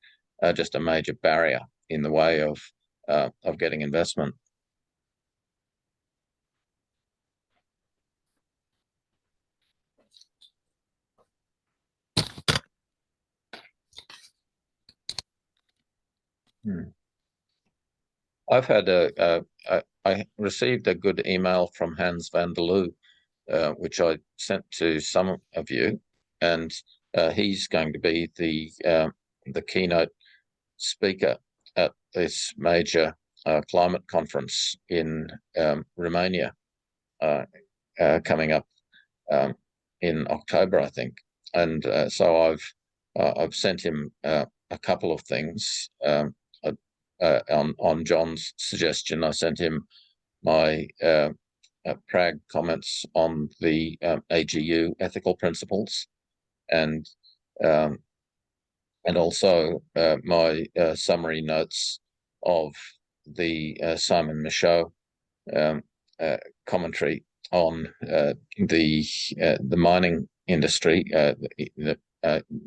just a major barrier in the way of getting investment. I've had I received a good email from Hans van der Loo, which I sent to some of you, and he's going to be the the keynote speaker at this major climate conference in Romania coming up in October, I think. And so I've sent him a couple of things. On John's suggestion, I sent him my Prague comments on the AGU ethical principles, and also my summary notes of the Simon Michaud commentary on the mining industry,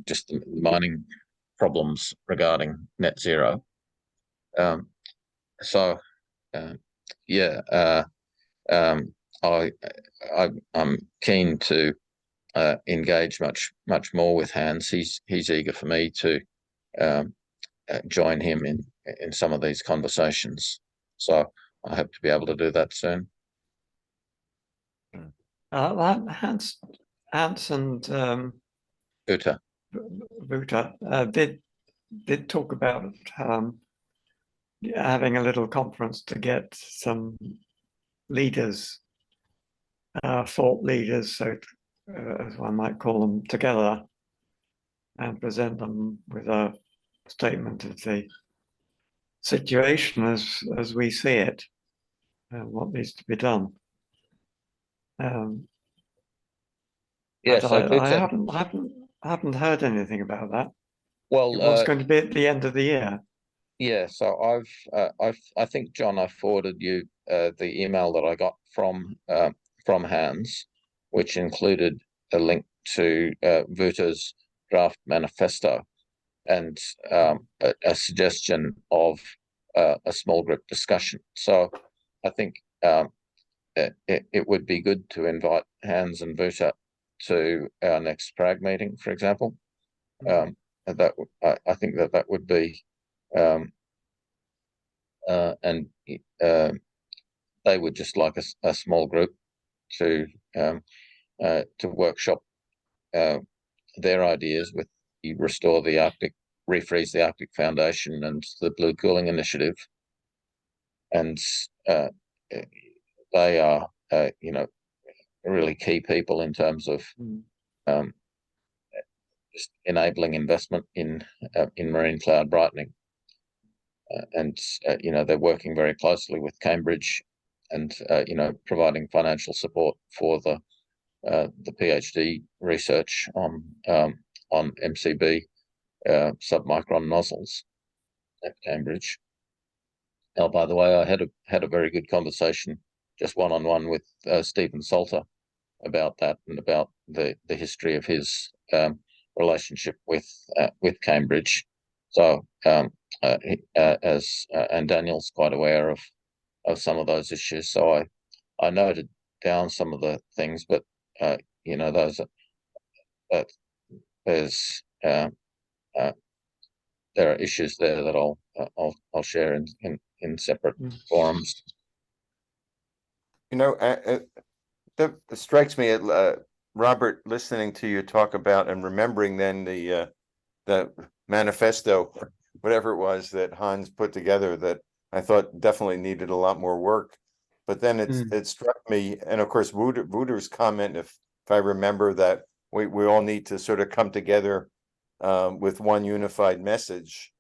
just the mining problems regarding net zero. So yeah, I'm keen to engage much more with Hans. He's eager for me to join him in some of these conversations. So I hope to be able to do that soon. Hans and Uta. Vuta did talk about having a little conference to get some leaders, thought leaders, so as one might call them, together and present them with a statement of the situation as we see it and what needs to be done. Yes, I haven't heard anything about that. Well, What's going to be at the end of the year? yeah, so I think, John, I forwarded you the email that I got from Hans, which included a link to Vuta's draft manifesto and a suggestion of a small group discussion. So I think it would be good to invite Hans and Vuta to our next Prague meeting, for example. I think that would be, and they would just like a small group to workshop their ideas with the Restore the Arctic, Refreeze the Arctic Foundation and the Blue Cooling Initiative. And they are, really key people in terms of just enabling investment in marine cloud brightening. And they're working very closely with Cambridge, and providing financial support for the PhD research on MCB submicron nozzles at Cambridge. Oh, by the way, I had a very good conversation, just one-on-one, with Stephen Salter about that and about the history of his relationship with Cambridge. So and Daniel's quite aware of some of those issues. So I noted down some of the things, but those there's there are issues there that I'll share in separate forums. That strikes me, Robert, listening to you talk about and remembering then the manifesto, whatever it was that Hans put together, that I thought definitely needed a lot more work. But then it struck me, and of course Wouter's comment, if I remember, that we all need to sort of come together with one unified message.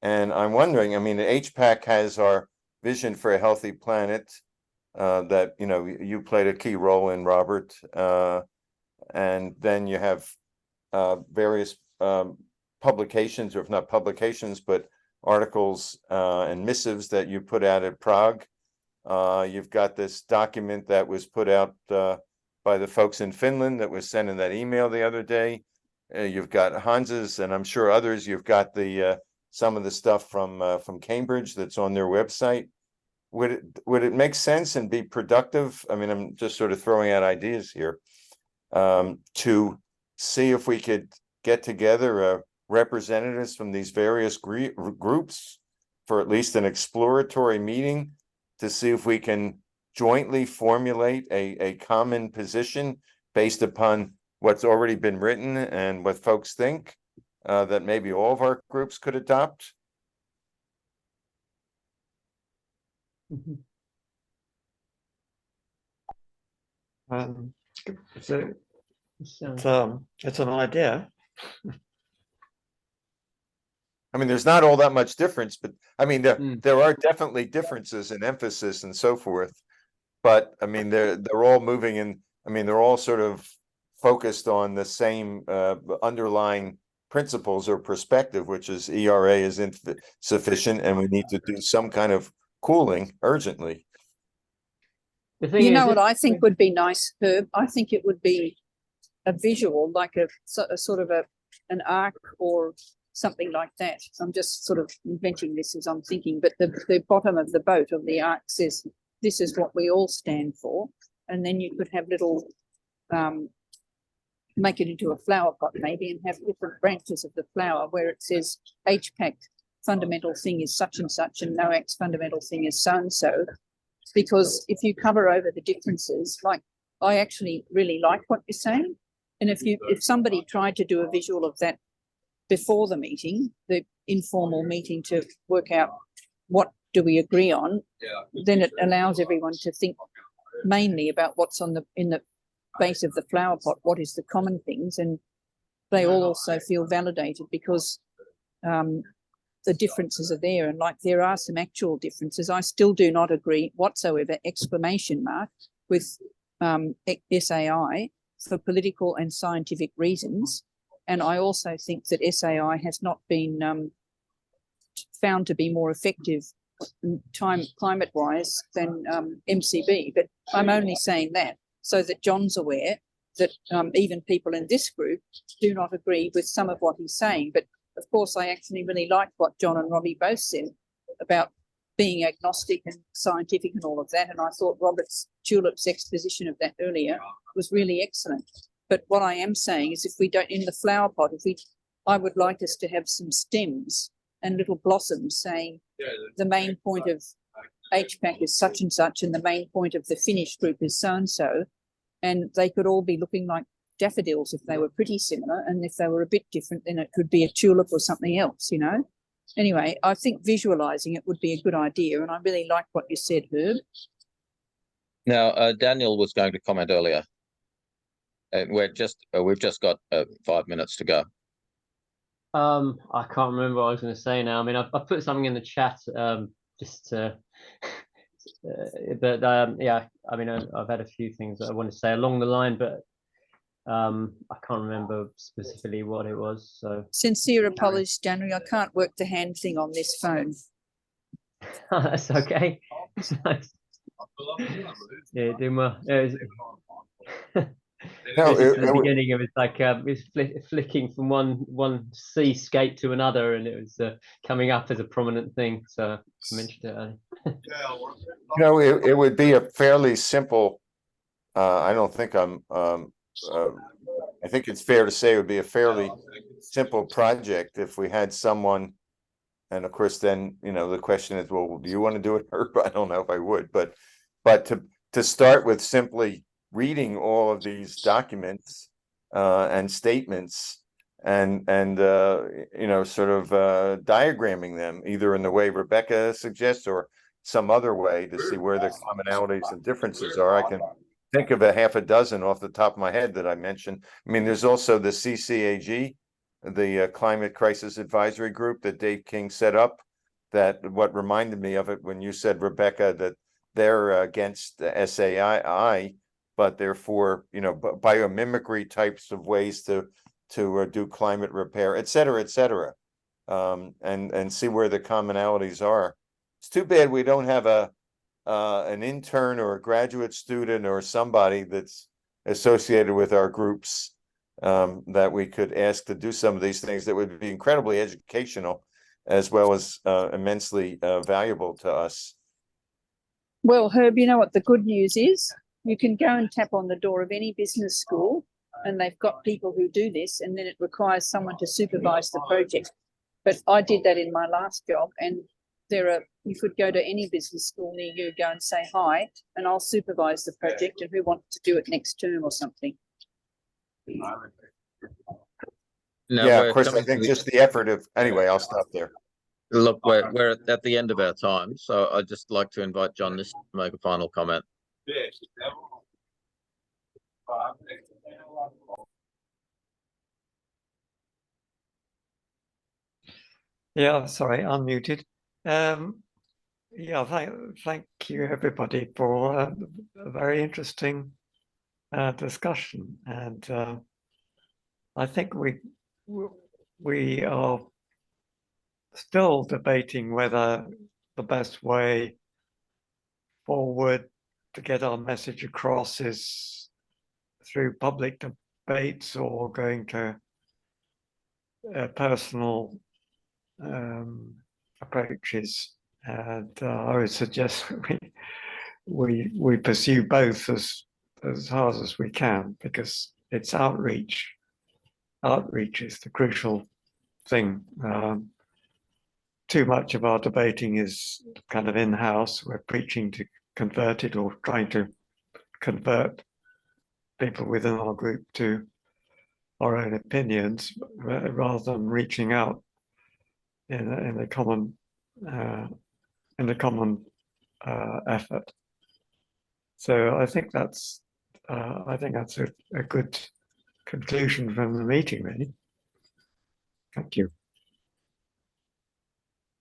And I'm wondering, I mean, the HPAC has our vision for a healthy planet that you played a key role in, Robert, and then you have various publications, or if not publications, but articles and missives that you put out at Prague. You've got this document that was put out by the folks in Finland that was sent in that email the other day. You've got Hans's, and I'm sure others. You've got the some of the stuff from Cambridge that's on their website. Would it make sense and be productive? I mean, I'm just sort of throwing out ideas here to see if we could get together representatives from these various groups for at least an exploratory meeting to see if we can jointly formulate a common position based upon what's already been written and what folks think. that maybe all of our groups could adopt? So So, it's an idea. I mean, there's not all that much difference, but I mean, Mm. there are definitely differences in emphasis and so forth. But I mean, they're all moving in, I mean, they're all sort of focused on the same underlying principles or perspective, which is ERA is insufficient and we need to do some kind of cooling urgently. the thing You is, know what if- I think would be nice, Herb? I think it would be a visual, like a sort of an arc or something like that. I'm just sort of inventing this as I'm thinking, but the bottom of the boat of the arc says, this is what we all stand for. And then you could have little, make it into a flower pot maybe and have different branches of the flower where it says HPAC fundamental thing is such and such and NOAC's fundamental thing is so-and-so. Because if you cover over the differences, like I actually really like what you're saying. And if somebody tried to do a visual of that before the meeting, the informal meeting to work out what do we agree on, then it allows everyone to think mainly about what's in the base of the flower pot, what is the common things, and they all also feel validated because the differences are there. And like there are some actual differences. I still do not agree whatsoever, ! With SAI for political and scientific reasons. And I also think that SAI has not been found to be more effective climate-wise than MCB. But I'm only saying that so that John's aware that even people in this group do not agree with some of what he's saying. But of course, I actually really like what John and Robbie both said about being agnostic and scientific and all of that. And I thought Tulip's exposition of that earlier was really excellent. But what I am saying is if we don't, in the flower pot, I would like us to have some stems and little blossoms saying the main point of HPAC is such and such and the main point of the Finnish group is so-and-so. And they could all be looking like daffodils if they were pretty similar. And if they were a bit different, then it could be a tulip or something else, you know. Anyway, I think visualizing it would be a good idea. And I really like what you said, Herb. Now, Daniel was going to comment earlier. And we've just got 5 minutes to go. I can't remember what I was going to say now. I mean, I put something in the chat just to, but yeah, I mean, I've had a few things that I want to say along the line, but I can't remember specifically what it was. So Sincere apologies, January. I can't work the hand thing on this phone. that's okay. Yeah, doing well. No, At the beginning, it was like it was flicking from one seascape to another, and it was coming up as a prominent thing. So I mentioned it earlier. you know, it would be a fairly simple, I don't think I think it's fair to say it would be a fairly simple project if we had someone, and of course then, you know, the question is, well, do you want to do it, Herb? I don't know if I would, but to start with simply reading all of these documents and statements and you know, sort of diagramming them either in the way Rebecca suggests or some other way to see where the commonalities and differences are. I can think of a half a dozen off the top of my head that I mentioned. I mean, there's also the CCAG, the Climate Crisis Advisory Group that Dave King set up. That what reminded me of it when you said, Rebecca, that they're against the SAI, but they're for, you know, biomimicry types of ways to do climate repair, et cetera, and see where the commonalities are. It's too bad we don't have an intern or a graduate student or somebody that's associated with our groups that we could ask to do some of these things that would be incredibly educational as well as immensely valuable to us. Well, Herb, you know what the good news is? You can go and tap on the door of any business school and they've got people who do this, and then it requires someone to supervise the project. But I did that in my last job, and you could go to any business school near you, go and say hi, and I'll supervise the project, and who wants to do it next term or something. Now Yeah, we're of course, I coming to think the- just the effort of, anyway, I'll stop there. Look, we're at the end of our time, so I'd just like to invite John Nissen to make a final comment. Yeah, sorry, unmuted. Yeah, thank you everybody for a very interesting discussion, and I think we are still debating whether the best way forward to get our message across is through public debates or going to personal approaches. And I would suggest we pursue both as hard as we can, because it's outreach. Outreach is the crucial thing. Too much of our debating is kind of in-house. We're preaching to convert it, or trying to convert people within our group to our own opinions, rather than reaching out in a common effort. So I think that's a good conclusion from the meeting, really. Thank you.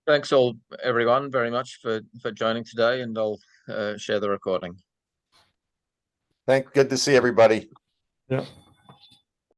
Thanks all, everyone, very much for joining today, and I'll share the recording. Good to see everybody. Yeah.